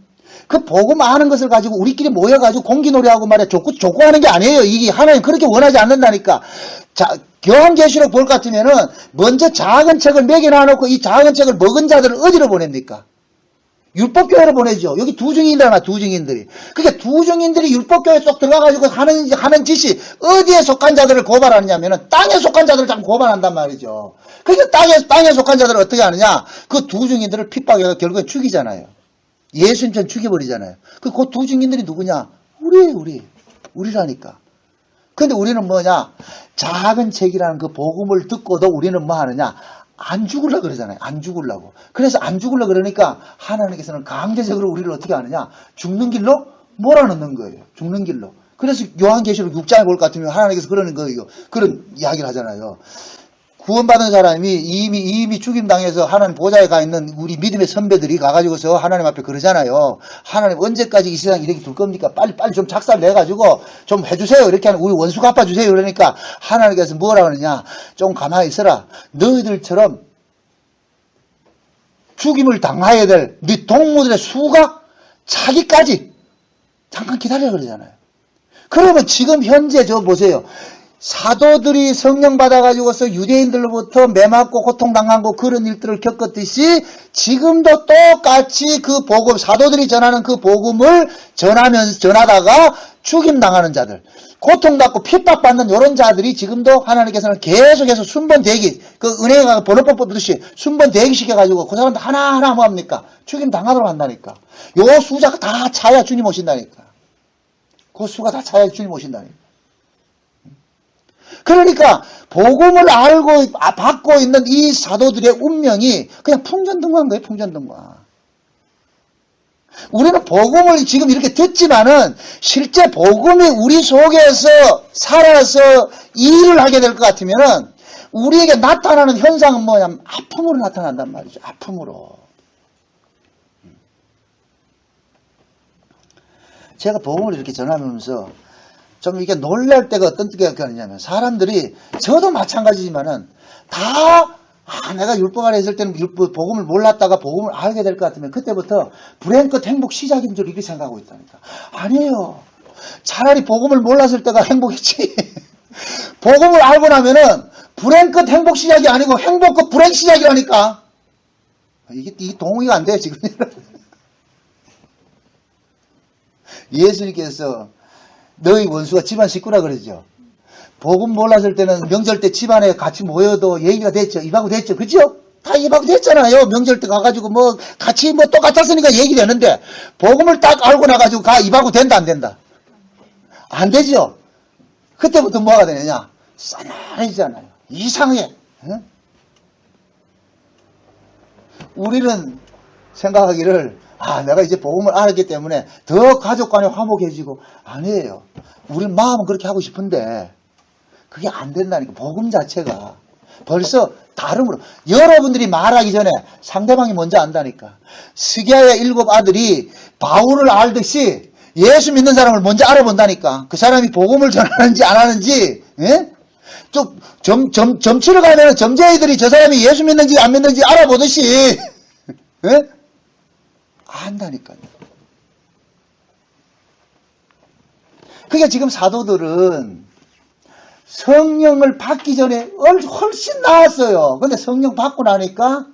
그 복음 아는 것을 가지고 우리끼리 모여가지고 공기놀이하고 말이야 족구하는 게 아니에요. 이게 하나님 그렇게 원하지 않는다니까. 자, 요한계시록 볼 것 같으면은 먼저 작은 책을 매겨놔놓고 이 작은 책을 먹은 자들을 어디로 보냅니까? 율법교회로 보내죠. 여기 두 증인이잖아, 두 증인들이. 그러니까 두 증인들이 율법교회 쏙 들어가가지고 하는 짓이 어디에 속한 자들을 고발하느냐면은 땅에 속한 자들을 자꾸 고발한단 말이죠. 그러니까 땅에 속한 자들을 어떻게 하느냐? 그 두 증인들을 핍박해서 결국엔 죽이잖아요. 예수님처럼 죽여버리잖아요. 그 두 증인들이 누구냐? 우리라니까. 근데 우리는 뭐냐? 작은 책이라는 그 복음을 듣고도 우리는 뭐 하느냐? 안 죽으려고 그러잖아요. 안 죽으려고. 그래서 안 죽으려고 그러니까 하나님께서는 강제적으로 우리를 어떻게 하느냐? 죽는 길로 몰아넣는 거예요. 죽는 길로. 그래서 요한계시록 6장에 볼 것 같으면 하나님께서 그러는 거예요. 그런 이야기를 하잖아요. 구원받은 사람이 이미 죽임당해서 하나님 보좌에 가 있는 우리 믿음의 선배들이 가가지고서 하나님 앞에 그러잖아요. 하나님 언제까지 이 세상 이렇게 둘 겁니까? 빨리 좀 작살 내가지고 좀 해주세요. 이렇게 하는 우리 원수 갚아주세요. 그러니까 하나님께서 뭐라 그러냐? 좀 가만히 있어라. 너희들처럼 죽임을 당해야 될 네 동무들의 수가 차기까지 잠깐 기다려 그러잖아요. 그러면 지금 현재 저 보세요. 사도들이 성령 받아가지고서 유대인들로부터 매맞고 고통당하고 그런 일들을 겪었듯이 지금도 똑같이 그 복음, 사도들이 전하는 그 복음을 전하다가 죽임당하는 자들, 고통받고 핍박받는 이런 자들이 지금도 하나님께서는 계속해서 순번 대기, 그 은행에 가서 번호법 뽑듯이 순번 대기 시켜가지고 그 사람들 하나하나 뭐합니까? 죽임당하도록 한다니까. 요 수자가 다 차야 주님 오신다니까. 그 수가 다 차야 주님 오신다니까. 그러니까 복음을 알고 받고 있는 이 사도들의 운명이 그냥 풍전등화인 거예요. 풍전등화. 우리는 복음을 지금 이렇게 듣지만은 실제 복음이 우리 속에서 살아서 일을 하게 될 것 같으면은 우리에게 나타나는 현상은 뭐냐면 아픔으로 나타난단 말이죠. 아픔으로. 제가 복음을 이렇게 전하면서 좀 이게 놀랄 때가 어떤 때가 있냐면 사람들이 저도 마찬가지지만은 다 내가 율법 아래 있을 때는 복음을 몰랐다가 복음을 알게 될 것 같으면 그때부터 불행 끝 행복 시작인 줄 이렇게 생각하고 있다니까. 아니에요. 차라리 복음을 몰랐을 때가 행복했지. 복음을 알고 나면은 불행 끝 행복 시작이 아니고 행복 끝 불행 시작이라니까. 이게 동의가 안 돼요, 지금. 예수님께서 너희 원수가 집안 식구라 그러죠. 복음 몰랐을 때는 명절 때 집안에 같이 모여도 얘기가 됐죠. 입하고 됐죠. 그죠? 다 입하고 됐잖아요. 명절 때 가가지고 뭐 같이 뭐 똑같았으니까 얘기되는데 복음을 딱 알고 나가지고 입하고 된다 안 된다? 안 되죠. 그때부터 뭐가 되느냐? 싸늘해지잖아요. 이상해. 응? 우리는 생각하기를 내가 이제 복음을 알았기 때문에 더 가족 간에 화목해지고 아니에요. 우리는 마음은 그렇게 하고 싶은데 그게 안 된다니까. 복음 자체가 벌써 다름으로 여러분들이 말하기 전에 상대방이 먼저 안다니까. 스기야의 7 아들이 바울을 알듯이 예수 믿는 사람을 먼저 알아본다니까. 그 사람이 복음을 전하는지 안 하는지 좀 점치러 가면 점쟁이들이 저 사람이 예수 믿는지 안 믿는지 알아보듯이 안다니까요. 그게 지금 사도들은 성령을 받기 전에 훨씬 나았어요. 근데 성령 받고 나니까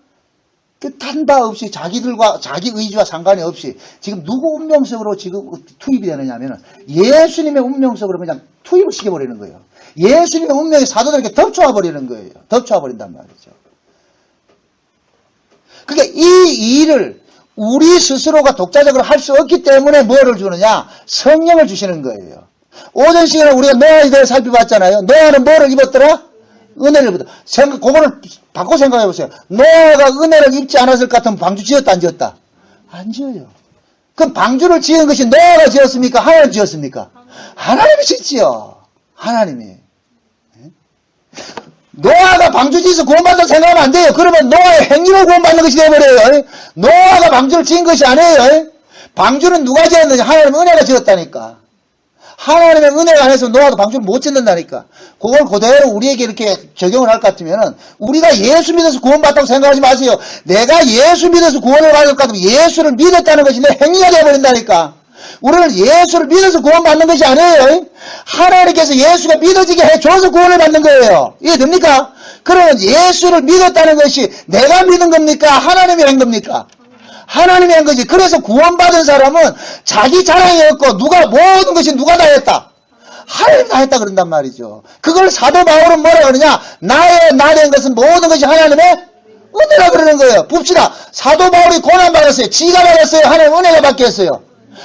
그 탄바 없이 자기들과 자기 의지와 상관이 없이 지금 누구 운명석으로 지금 투입이 되느냐면 예수님의 운명석으로 그냥 투입을 시켜버리는 거예요. 예수님의 운명이 사도들에게 덮쳐와 버리는 거예요. 덮쳐와 버린단 말이죠. 그러니까 이 일을 우리 스스로가 독자적으로 할 수 없기 때문에 뭐를 주느냐? 성령을 주시는 거예요. 오전 시간에 우리가 노아에 대해 살펴봤잖아요. 노아는 뭐를 입었더라? 은혜를 입었다. 그거를 바꿔 생각해 보세요. 노아가 은혜를 입지 않았을 것 같으면 방주 지었다 안 지었다? 안 지어요. 그럼 방주를 지은 것이 노아가 지었습니까? 하나님 지었습니까? 하나님이 짓지요. 하나님이. 노아가 방주 지어서 구원받는 생각하면 안 돼요. 그러면 노아의 행위로 구원받는 것이 되어버려요. 노아가 방주를 지은 것이 아니에요. 방주는 누가 지었느냐? 하나님의 은혜가 지었다니까. 하나님의 은혜가 안 해서 노아도 방주를 못 짓는다니까. 그걸 그대로 우리에게 이렇게 적용을 할 것 같으면은 우리가 예수 믿어서 구원받다고 생각하지 마세요. 내가 예수 믿어서 구원을 받을 것 같으면 예수를 믿었다는 것이 내 행위가 되어버린다니까. 우리는 예수를 믿어서 구원받는 것이 아니에요. 하나님께서 예수가 믿어지게 해줘서 구원을 받는 거예요. 이해됩니까? 그러면 예수를 믿었다는 것이 내가 믿은 겁니까? 하나님이 한 겁니까? 하나님이 한 거지. 그래서 구원받은 사람은 자기 자랑이 없고 모든 것이 누가 다 했다? 하나님이 다 했다 그런단 말이죠. 그걸 사도 바울은 뭐라 그러냐? 나 된 것은 모든 것이 하나님의 은혜라 그러는 거예요. 봅시다. 사도 바울이 고난 받았어요. 지가 받았어요? 하나님 은혜가 받게 했어요?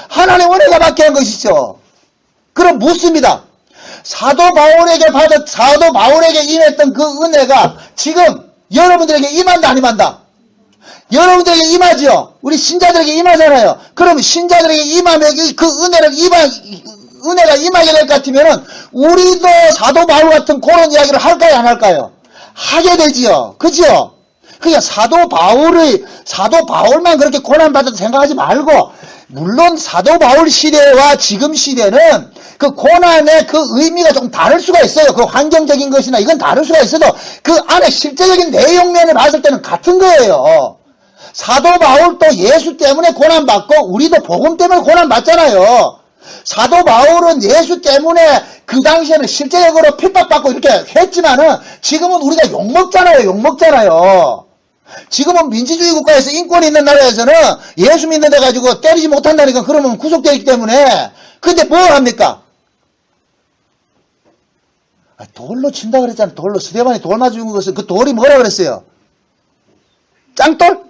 하나님 은혜가 받게 한 것이죠. 그럼 묻습니다. 사도 바울에게 임했던 그 은혜가 지금 여러분들에게 임한다 안 임한다? 여러분들에게 임하죠. 우리 신자들에게 임하잖아요. 그럼 신자들에게 임하면 그 은혜가 임하게 될 것 같으면은 우리도 사도 바울 같은 그런 이야기를 할까요 안 할까요? 하게 되지요. 그죠? 그러니까 사도 바울만 그렇게 고난받았다 생각하지 말고, 물론 사도 바울 시대와 지금 시대는 그 고난의 그 의미가 좀 다를 수가 있어요. 그 환경적인 것이나 이건 다를 수가 있어도 그 안에 실제적인 내용면을 봤을 때는 같은 거예요. 사도 바울도 예수 때문에 고난받고 우리도 복음 때문에 고난받잖아요. 사도 바울은 예수 때문에 그 당시에는 실제적으로 핍박받고 이렇게 했지만은 지금은 우리가 욕먹잖아요. 지금은 민주주의 국가에서 인권이 있는 나라에서는 예수 믿는 데 가지고 때리지 못한다니까. 그러면 구속되기 때문에. 근데 뭘 합니까? 돌로 친다 그랬잖아. 돌로. 스데반이 돌 맞아 죽은 것은 그 돌이 뭐라 그랬어요? 짱돌?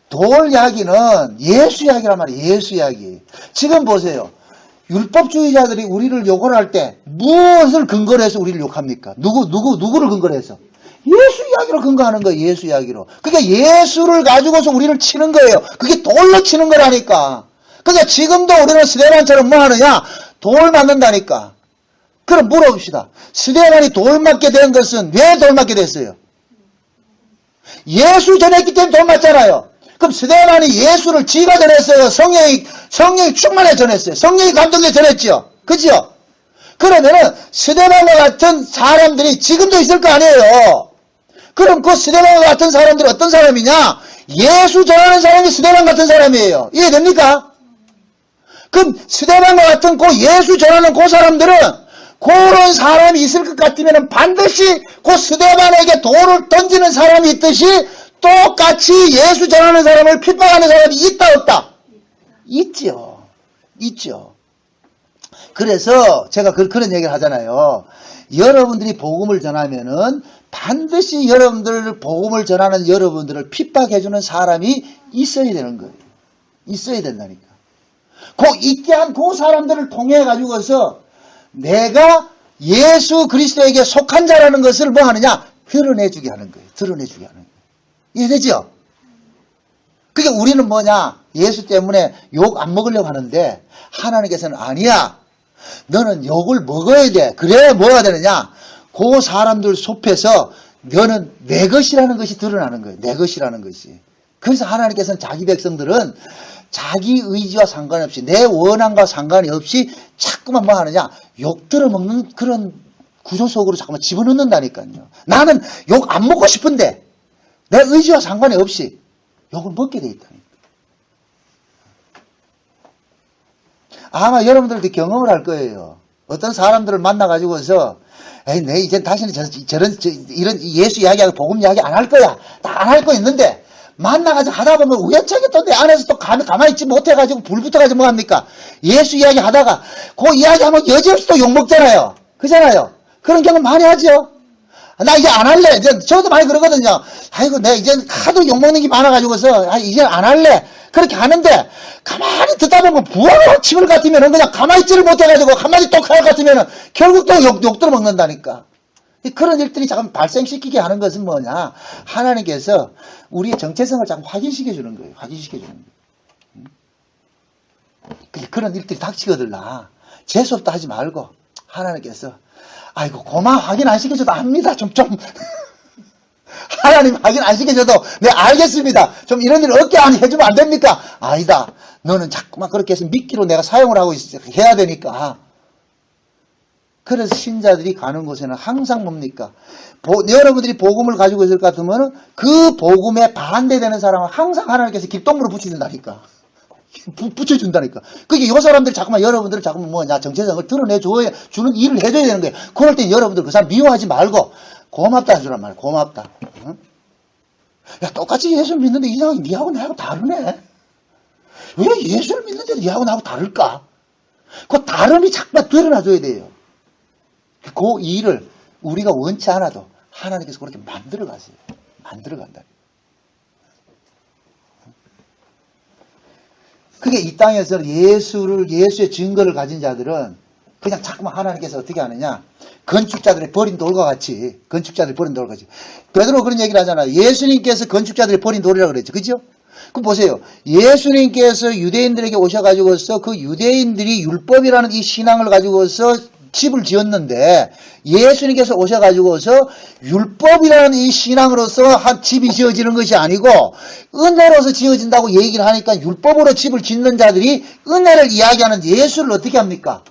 돌 이야기는 예수 이야기란 말이에요. 예수 이야기. 지금 보세요. 율법주의자들이 우리를 욕을 할 때 무엇을 근거로 해서 우리를 욕합니까? 누구를 근거로 해서? 예수 이야기로 근거하는 거예요. 예수 이야기로. 그러니까 예수를 가지고서 우리를 치는 거예요. 그게 돌로 치는 거라니까. 그러니까 지금도 우리는 스데반처럼 뭐 하느냐? 돌 맞는다니까. 그럼 물어봅시다. 스데반이 돌 맞게 된 것은 왜 돌 맞게 됐어요? 예수 전했기 때문에 돌 맞잖아요. 그럼 스데반이 예수를 지가 전했어요? 성령이 충만해 전했어요? 성령이 감동해 전했죠? 그죠? 그러면은 스데반과 같은 사람들이 지금도 있을 거 아니에요. 그럼 그 스데반과 같은 사람들이 어떤 사람이냐? 예수 전하는 사람이 스데반 같은 사람이에요. 이해됩니까? 그럼 스데반과 같은 그 예수 전하는 그 사람들은 그런 사람이 있을 것 같으면 반드시 그 스데반에게 돌을 던지는 사람이 있듯이 똑같이 예수 전하는 사람을 핍박하는 사람이 있다 없다? 있죠. 있죠. 그래서 제가 그런 얘기를 하잖아요. 여러분들이 복음을 전하면은 반드시 여러분들 복음을 전하는 여러분들을 핍박해주는 사람이 있어야 되는 거예요. 있어야 된다니까. 그 있게 한 그 사람들을 통해 가지고서 내가 예수 그리스도에게 속한 자라는 것을 뭐 하느냐? 드러내주게 하는 거예요. 드러내주게 하는 거예요. 이해되죠? 그게 우리는 뭐냐? 예수 때문에 욕 안 먹으려고 하는데 하나님께서는 아니야. 너는 욕을 먹어야 돼. 그래야 뭐가 되느냐? 그 사람들 속에서 너는 내 것이라는 것이 드러나는 거예요. 내 것이라는 것이. 그래서 하나님께서는 자기 백성들은 자기 의지와 상관없이 내 원함과 상관이 없이 자꾸만 뭐 하느냐? 욕 들어먹는 그런 구조 속으로 자꾸만 집어넣는다니까요. 나는 욕 안 먹고 싶은데 내 의지와 상관이 없이 욕을 먹게 돼 있다니까. 아마 여러분들도 경험을 할 거예요. 어떤 사람들을 만나가지고서 에이, 내 이젠 다시는 이런 예수 이야기하고 복음 이야기 안 할 거야. 다 안 할 거 있는데 만나가지고 하다 보면 우연찮게 또 내 안에서 또 가만히 있지 못해가지고 불 붙어가지고 뭐합니까? 예수 이야기 하다가 그 이야기하면 여지없이 또 욕먹잖아요. 그잖아요. 그런 경험 많이 하죠. 나 이제 안 할래. 이제 저도 많이 그러거든요. 아이고, 내가 이제 하도 욕먹는 게 많아가지고서, 이제 안 할래. 그렇게 하는데, 가만히 듣다 보면 부하가 치을 같으면 그냥 가만히 있지를 못해가지고, 가만히 똑 할 것 같으면 결국 또 욕 들어먹는다니까. 그런 일들이 잠깐 발생시키게 하는 것은 뭐냐. 하나님께서 우리의 정체성을 잠깐 확인시켜주는 거예요. 확인시켜주는 거예요. 그런 일들이 닥치거들라. 재수없다 하지 말고, 하나님께서 아이고 확인 안 시켜줘도 압니다. 좀 하나님 확인 안 시켜줘도 네 알겠습니다. 좀 이런 일 어깨 안 해주면 안 됩니까? 아니다. 너는 자꾸만 그렇게 해서 미끼로 내가 사용을 하고 해야 되니까. 그래서 신자들이 가는 곳에는 항상 뭡니까? 여러분들이 복음을 가지고 있을 것 같으면 그 복음에 반대되는 사람은 항상 하나님께서 깃동무로 붙여준다니까. 붙여준다니까. 그게 이 사람들이 자꾸만 여러분들을 자꾸만 뭐냐 정체성을 드러내줘야 주는 일을 해줘야 되는 거예요. 그럴 때 여러분들 그 사람 미워하지 말고 고맙다 해주란 말이야. 고맙다. 응? 야 똑같이 예수를 믿는데 이상하게 니하고 나하고 다르네. 왜 예수를 믿는데도 니하고 나하고 다를까? 그 다름이 자꾸만 드러나줘야 돼요. 그 일을 우리가 원치 않아도 하나님께서 그렇게 만들어 가세요. 만들어 간다. 그게 이 땅에서 예수의 증거를 가진 자들은 그냥 자꾸만 하나님께서 어떻게 하느냐. 건축자들이 버린 돌과 같이, 베드로 그런 얘기를 하잖아요. 예수님께서 건축자들이 버린 돌이라고 그랬죠. 그죠? 그럼 보세요. 예수님께서 유대인들에게 오셔가지고서 그 유대인들이 율법이라는 이 신앙을 가지고서 집을 지었는데 예수님께서 오셔가지고서 율법이라는 이 신앙으로서 한 집이 지어지는 것이 아니고 은혜로서 지어진다고 얘기를 하니까 율법으로 집을 짓는 자들이 은혜를 이야기하는 예수를 어떻게 합니까?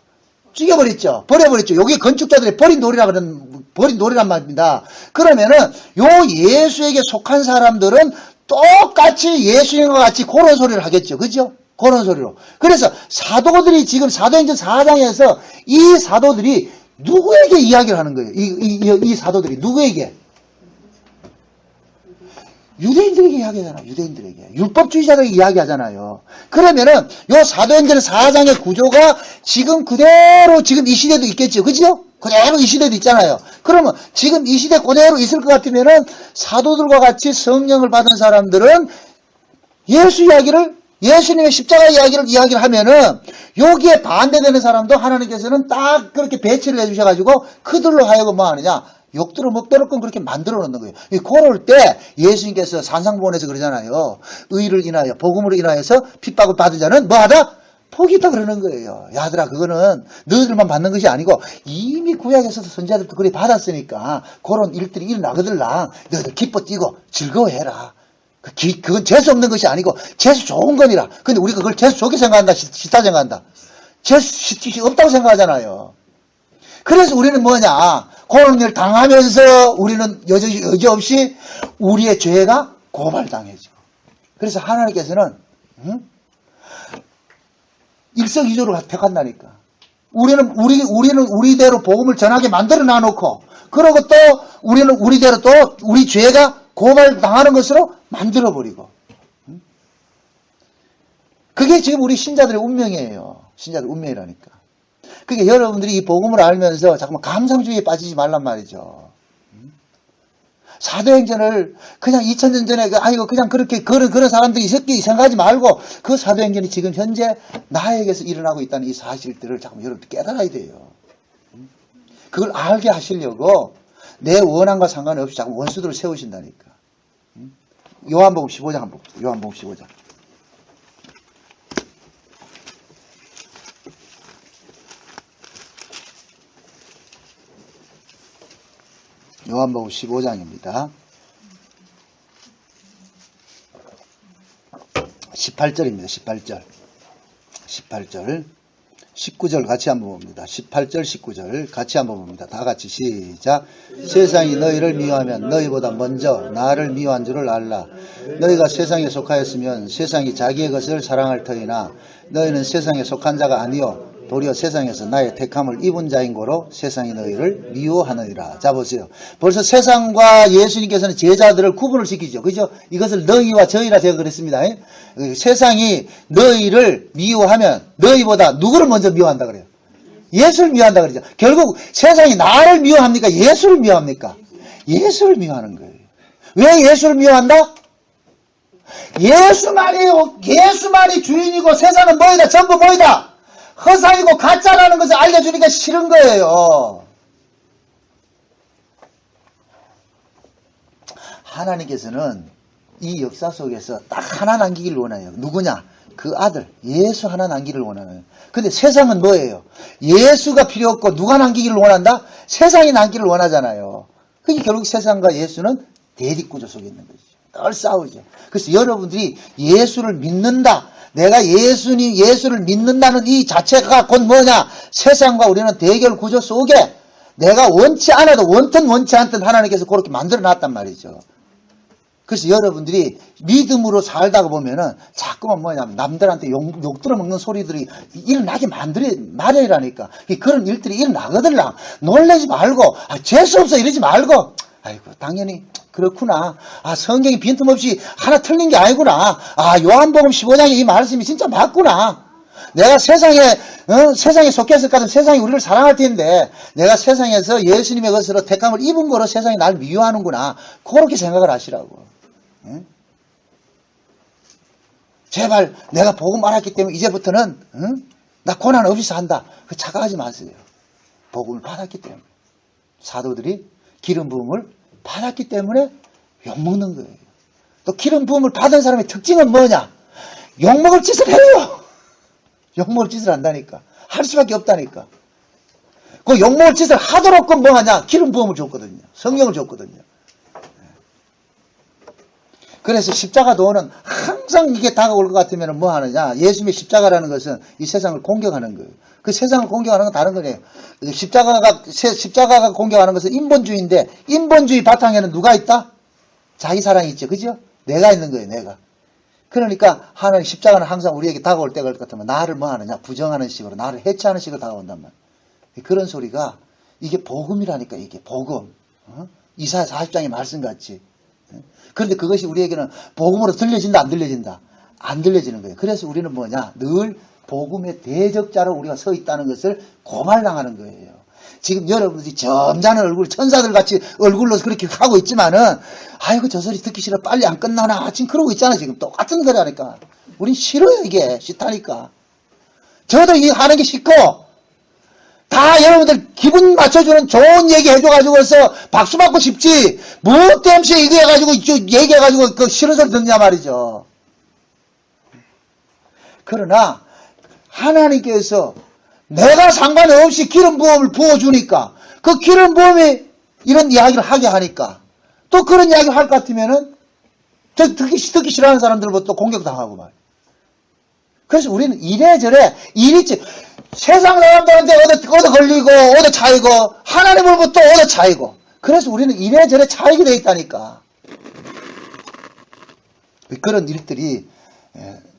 죽여버렸죠. 버려버렸죠. 여기 건축자들이 버린 돌이란 말입니다. 그러면은 요 예수에게 속한 사람들은 똑같이 예수님과 같이 그런 소리를 하겠죠. 그죠? 그런 소리로. 그래서 사도들이 지금 사도행전 4장에서 이 사도들이 누구에게 이야기를 하는 거예요? 이 사도들이 누구에게? 유대인들에게 이야기하잖아요. 유대인들에게. 율법주의자들에게 이야기하잖아요. 그러면은 요 사도행전 4장의 구조가 지금 그대로 지금 이 시대도 있겠죠. 그죠? 그대로 이 시대도 있잖아요. 그러면 지금 이 시대 그대로 있을 것 같으면은 사도들과 같이 성령을 받은 사람들은 예수 이야기를 예수님의 십자가 이야기를 하면은 여기에 반대되는 사람도 하나님께서는 딱 그렇게 배치를 해주셔가지고 그들로 하여금 뭐 하느냐 욕 들어 먹도록끔 그렇게 만들어 놓는 거예요. 그럴 때 예수님께서 산상보원에서 그러잖아요. 의를 인하여 복음으로 인하여서 핍박을 받은 자는 뭐하다? 복이 있다 그러는 거예요. 야들아, 그거는 너희들만 받는 것이 아니고 이미 구약에서도 선지자들도 그리 받았으니까 그런 일들이 일어나거들라. 너희들 기뻐 뛰고 즐거워해라. 그건 재수 없는 것이 아니고 재수 좋은 거니라. 근데 우리가 그걸 재수 좋게 생각한다, 싫다 생각한다. 재수 없다고 생각하잖아요. 그래서 우리는 뭐냐, 그런 일 당하면서 우리는 여지없이 우리의 죄가 고발당해지고. 그래서 하나님께서는 일석이조를 택한다니까. 우리는 우리대로 복음을 전하게 만들어 놔놓고, 그러고 또 우리는 우리대로 또 우리 죄가 고발당하는 것으로 만들어버리고. 그게 지금 우리 신자들의 운명이에요. 신자들 운명이라니까. 그러니까 여러분들이 이 복음을 알면서 자꾸만 감상주의에 빠지지 말란 말이죠. 사도행전을 그냥 2000년 전에 그냥 그렇게 그런 사람들이 있었기 생각하지 말고, 그 사도행전이 지금 현재 나에게서 일어나고 있다는 이 사실들을 자꾸 여러분들 깨달아야 돼요. 그걸 알게 하시려고 내 원함과 상관없이 자꾸 원수들을 세우신다니까. 요한복음 15장 한번 봅시다. 요한복음 15장. 요한복음 15장입니다. 18절입니다. 18절. 18절. 19절 같이 한번 봅니다. 18절, 19절 같이 한번 봅니다. 다 같이 시작. 세상이 너희를 미워하면 너희보다 먼저 나를 미워한 줄을 알라. 너희가 세상에 속하였으면 세상이 자기의 것을 사랑할 터이나 너희는 세상에 속한 자가 아니요 도리어 세상에서 나의 택함을 입은 자인 고로 세상이 너희를 미워하느니라. 자, 보세요. 벌써 세상과 예수님께서는 제자들을 구분을 시키죠. 그죠? 이것을 너희와 저희라 제가 그랬습니다. 세상이 너희를 미워하면 너희보다 누구를 먼저 미워한다 그래요? 예수를 미워한다 그러죠. 결국 세상이 나를 미워합니까? 예수를 미워합니까? 예수를 미워하는 거예요. 왜 예수를 미워한다? 예수만이 주인이고 세상은 뭐이다? 전부 뭐이다? 허상이고 가짜라는 것을 알려주니까 싫은 거예요. 하나님께서는 이 역사 속에서 딱 하나 남기기를 원해요. 누구냐? 그 아들 예수 하나 남기를 원하는. 근데 세상은 뭐예요? 예수가 필요 없고 누가 남기기를 원한다? 세상이 남기를 원하잖아요. 그게 결국 세상과 예수는 대립구조 속에 있는 거죠. 늘 싸우죠. 그래서 여러분들이 예수를 믿는다, 내가 예수를 믿는다는 이 자체가 곧 뭐냐? 세상과 우리는 대결 구조 속에 내가 원치 않아도 원튼 원치 않든 하나님께서 그렇게 만들어 놨단 말이죠. 그래서 여러분들이 믿음으로 살다가 보면은 자꾸만 뭐냐면 남들한테 욕 들어먹는 소리들이 일어나게 마련이라니까. 그런 일들이 일어나거들라. 놀라지 말고, 재수없어 이러지 말고, 아이고, 당연히 그렇구나. 성경이 빈틈없이 하나 틀린 게 아니구나. 요한복음 15장의 이 말씀이 진짜 맞구나. 내가 세상에 속했을 것 같으면 세상이 우리를 사랑할 텐데, 내가 세상에서 예수님의 것으로 택함을 입은 거로 세상이 날 미워하는구나. 그렇게 생각을 하시라고. 응? 제발 내가 복음 알았기 때문에 이제부터는 나 고난 없이 산다. 그 착각하지 마세요. 복음을 받았기 때문에. 사도들이 기름 부음을 받았기 때문에 욕먹는 거예요. 또 기름 부음을 받은 사람의 특징은 뭐냐? 욕먹을 짓을 해요. 욕먹을 짓을 한다니까. 할 수밖에 없다니까. 그 욕먹을 짓을 하도록 뭐하냐? 기름 부음을 줬거든요. 성령을 줬거든요. 그래서 십자가 도는 항상 이게 다가올 것 같으면 뭐 하느냐? 예수님의 십자가라는 것은 이 세상을 공격하는 거예요. 그 세상을 공격하는 건 다른 거예요. 십자가가 공격하는 것은 인본주의인데, 인본주의 바탕에는 누가 있다? 자기 사랑이 있죠. 그죠? 내가 있는 거예요, 내가. 그러니까 하나님 십자가는 항상 우리에게 다가올 때가 올 것 같으면 나를 뭐 하느냐? 부정하는 식으로, 나를 해체하는 식으로 다가온단 말이에요. 그런 소리가, 이게 복음이라니까, 이게 복음. 이사야 40장의 말씀 같이. 그런데 그것이 우리에게는 복음으로 들려진다, 안 들려진다? 안 들려지는 거예요. 그래서 우리는 뭐냐? 늘 복음의 대적자로 우리가 서 있다는 것을 고발당하는 거예요. 지금 여러분들이 점잖은 얼굴, 천사들 같이 얼굴로 그렇게 하고 있지만은, 아이고, 저 소리 듣기 싫어. 빨리 안 끝나나. 지금 그러고 있잖아. 지금 똑같은 거라니까. 우린 싫어요, 이게. 싫다니까. 저도 이게 하는 게 싫고, 다 여러분들 기분 맞춰주는 좋은 얘기 해줘가지고서 박수 받고 싶지, 뭐 때문에 이거 해가지고, 얘기해가지고, 그 싫은 소리 듣냐 말이죠. 그러나, 하나님께서 내가 상관없이 기름 부음을 부어주니까, 그 기름 부음이 이런 이야기를 하게 하니까, 또 그런 이야기를 할 것 같으면은, 듣기 싫어하는 사람들부터 또 공격당하고 말. 그래서 우리는 이래저래, 세상 사람들한테 얻어 걸리고, 얻어 차이고, 하나님으로부터 얻어 차이고. 그래서 우리는 이래저래 차이게 돼 있다니까. 그런 일들이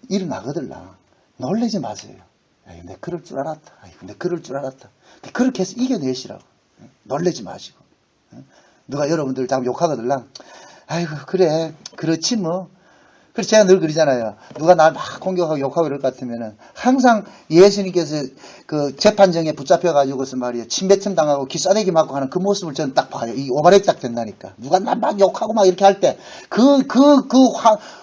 일어나거들라. 놀라지 마세요. 내 그럴 줄 알았다. 내 그럴 줄 알았다. 그렇게 해서 이겨내시라고. 놀라지 마시고. 누가 여러분들 자꾸 욕하거들라. 아이고, 그래. 그렇지 뭐. 그래서 제가 늘 그러잖아요. 누가 날 막 공격하고 욕하고 이럴 것 같으면은 항상 예수님께서 그 재판정에 붙잡혀가지고서 말이에요. 침뱉음 당하고 기싸대기 맞고 하는 그 모습을 저는 딱 봐요. 이 오바랩 딱 된다니까. 누가 날 막 욕하고 막 이렇게 할 때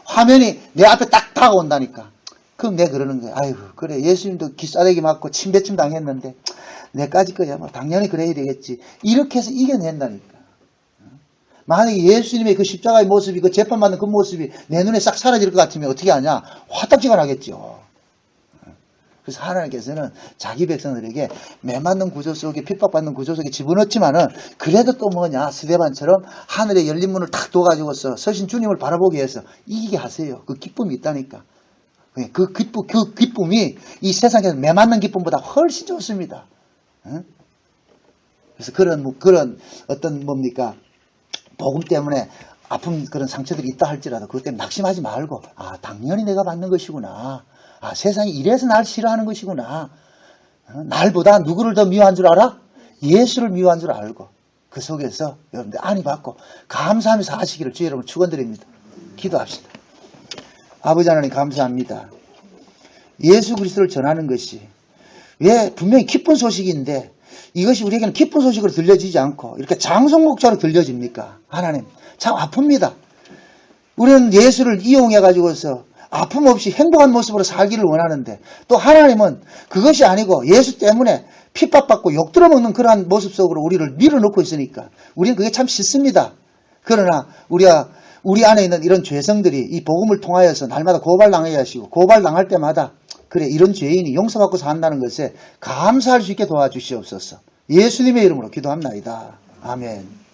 화면이 내 앞에 딱 다가온다니까. 그럼 내가 그러는 거야. 아이고, 그래. 예수님도 기싸대기 맞고 침뱉음 당했는데 내까지 거야. 뭐 당연히 그래야 되겠지. 이렇게 해서 이겨낸다니까. 만약에 예수님의 그 십자가의 모습이, 그 재판받는 그 모습이 내 눈에 싹 사라질 것 같으면 어떻게 하냐? 화딱지가 나겠죠. 그래서 하나님께서는 자기 백성들에게 매맞는 구조 속에, 핍박받는 구조 속에 집어넣지만은, 그래도 또 뭐냐? 스데반처럼 하늘에 열린 문을 탁 둬가지고서 서신 주님을 바라보게 해서 이기게 하세요. 그 기쁨이 있다니까. 그 기쁨이 이 세상에서 매맞는 기쁨보다 훨씬 좋습니다. 그래서 그런 어떤 뭡니까? 복음 때문에 아픈 그런 상처들이 있다 할지라도 그것 때문에 낙심하지 말고, 당연히 내가 받는 것이구나. 세상이 이래서 날 싫어하는 것이구나. 날보다 누구를 더 미워한 줄 알아? 예수를 미워한 줄 알고, 그 속에서 여러분들 안위 받고 감사하면서 하시기를 주의 여러분 축원드립니다. 기도합시다. 아버지 하나님 감사합니다. 예수 그리스도를 전하는 것이 왜 분명히 기쁜 소식인데 이것이 우리에게는 기쁜 소식으로 들려지지 않고 이렇게 장송곡자로 들려집니까? 하나님, 참 아픕니다. 우리는 예수를 이용해가지고서 아픔 없이 행복한 모습으로 살기를 원하는데, 또 하나님은 그것이 아니고 예수 때문에 핍박받고 욕 들어먹는 그러한 모습 속으로 우리를 밀어넣고 있으니까 우리는 그게 참 싫습니다. 그러나 우리 안에 있는 이런 죄성들이 이 복음을 통하여서 날마다 고발당하게 하시고, 고발당할 때마다 그래, 이런 죄인이 용서받고 산다는 것에 감사할 수 있게 도와주시옵소서. 예수님의 이름으로 기도합나이다. 아멘.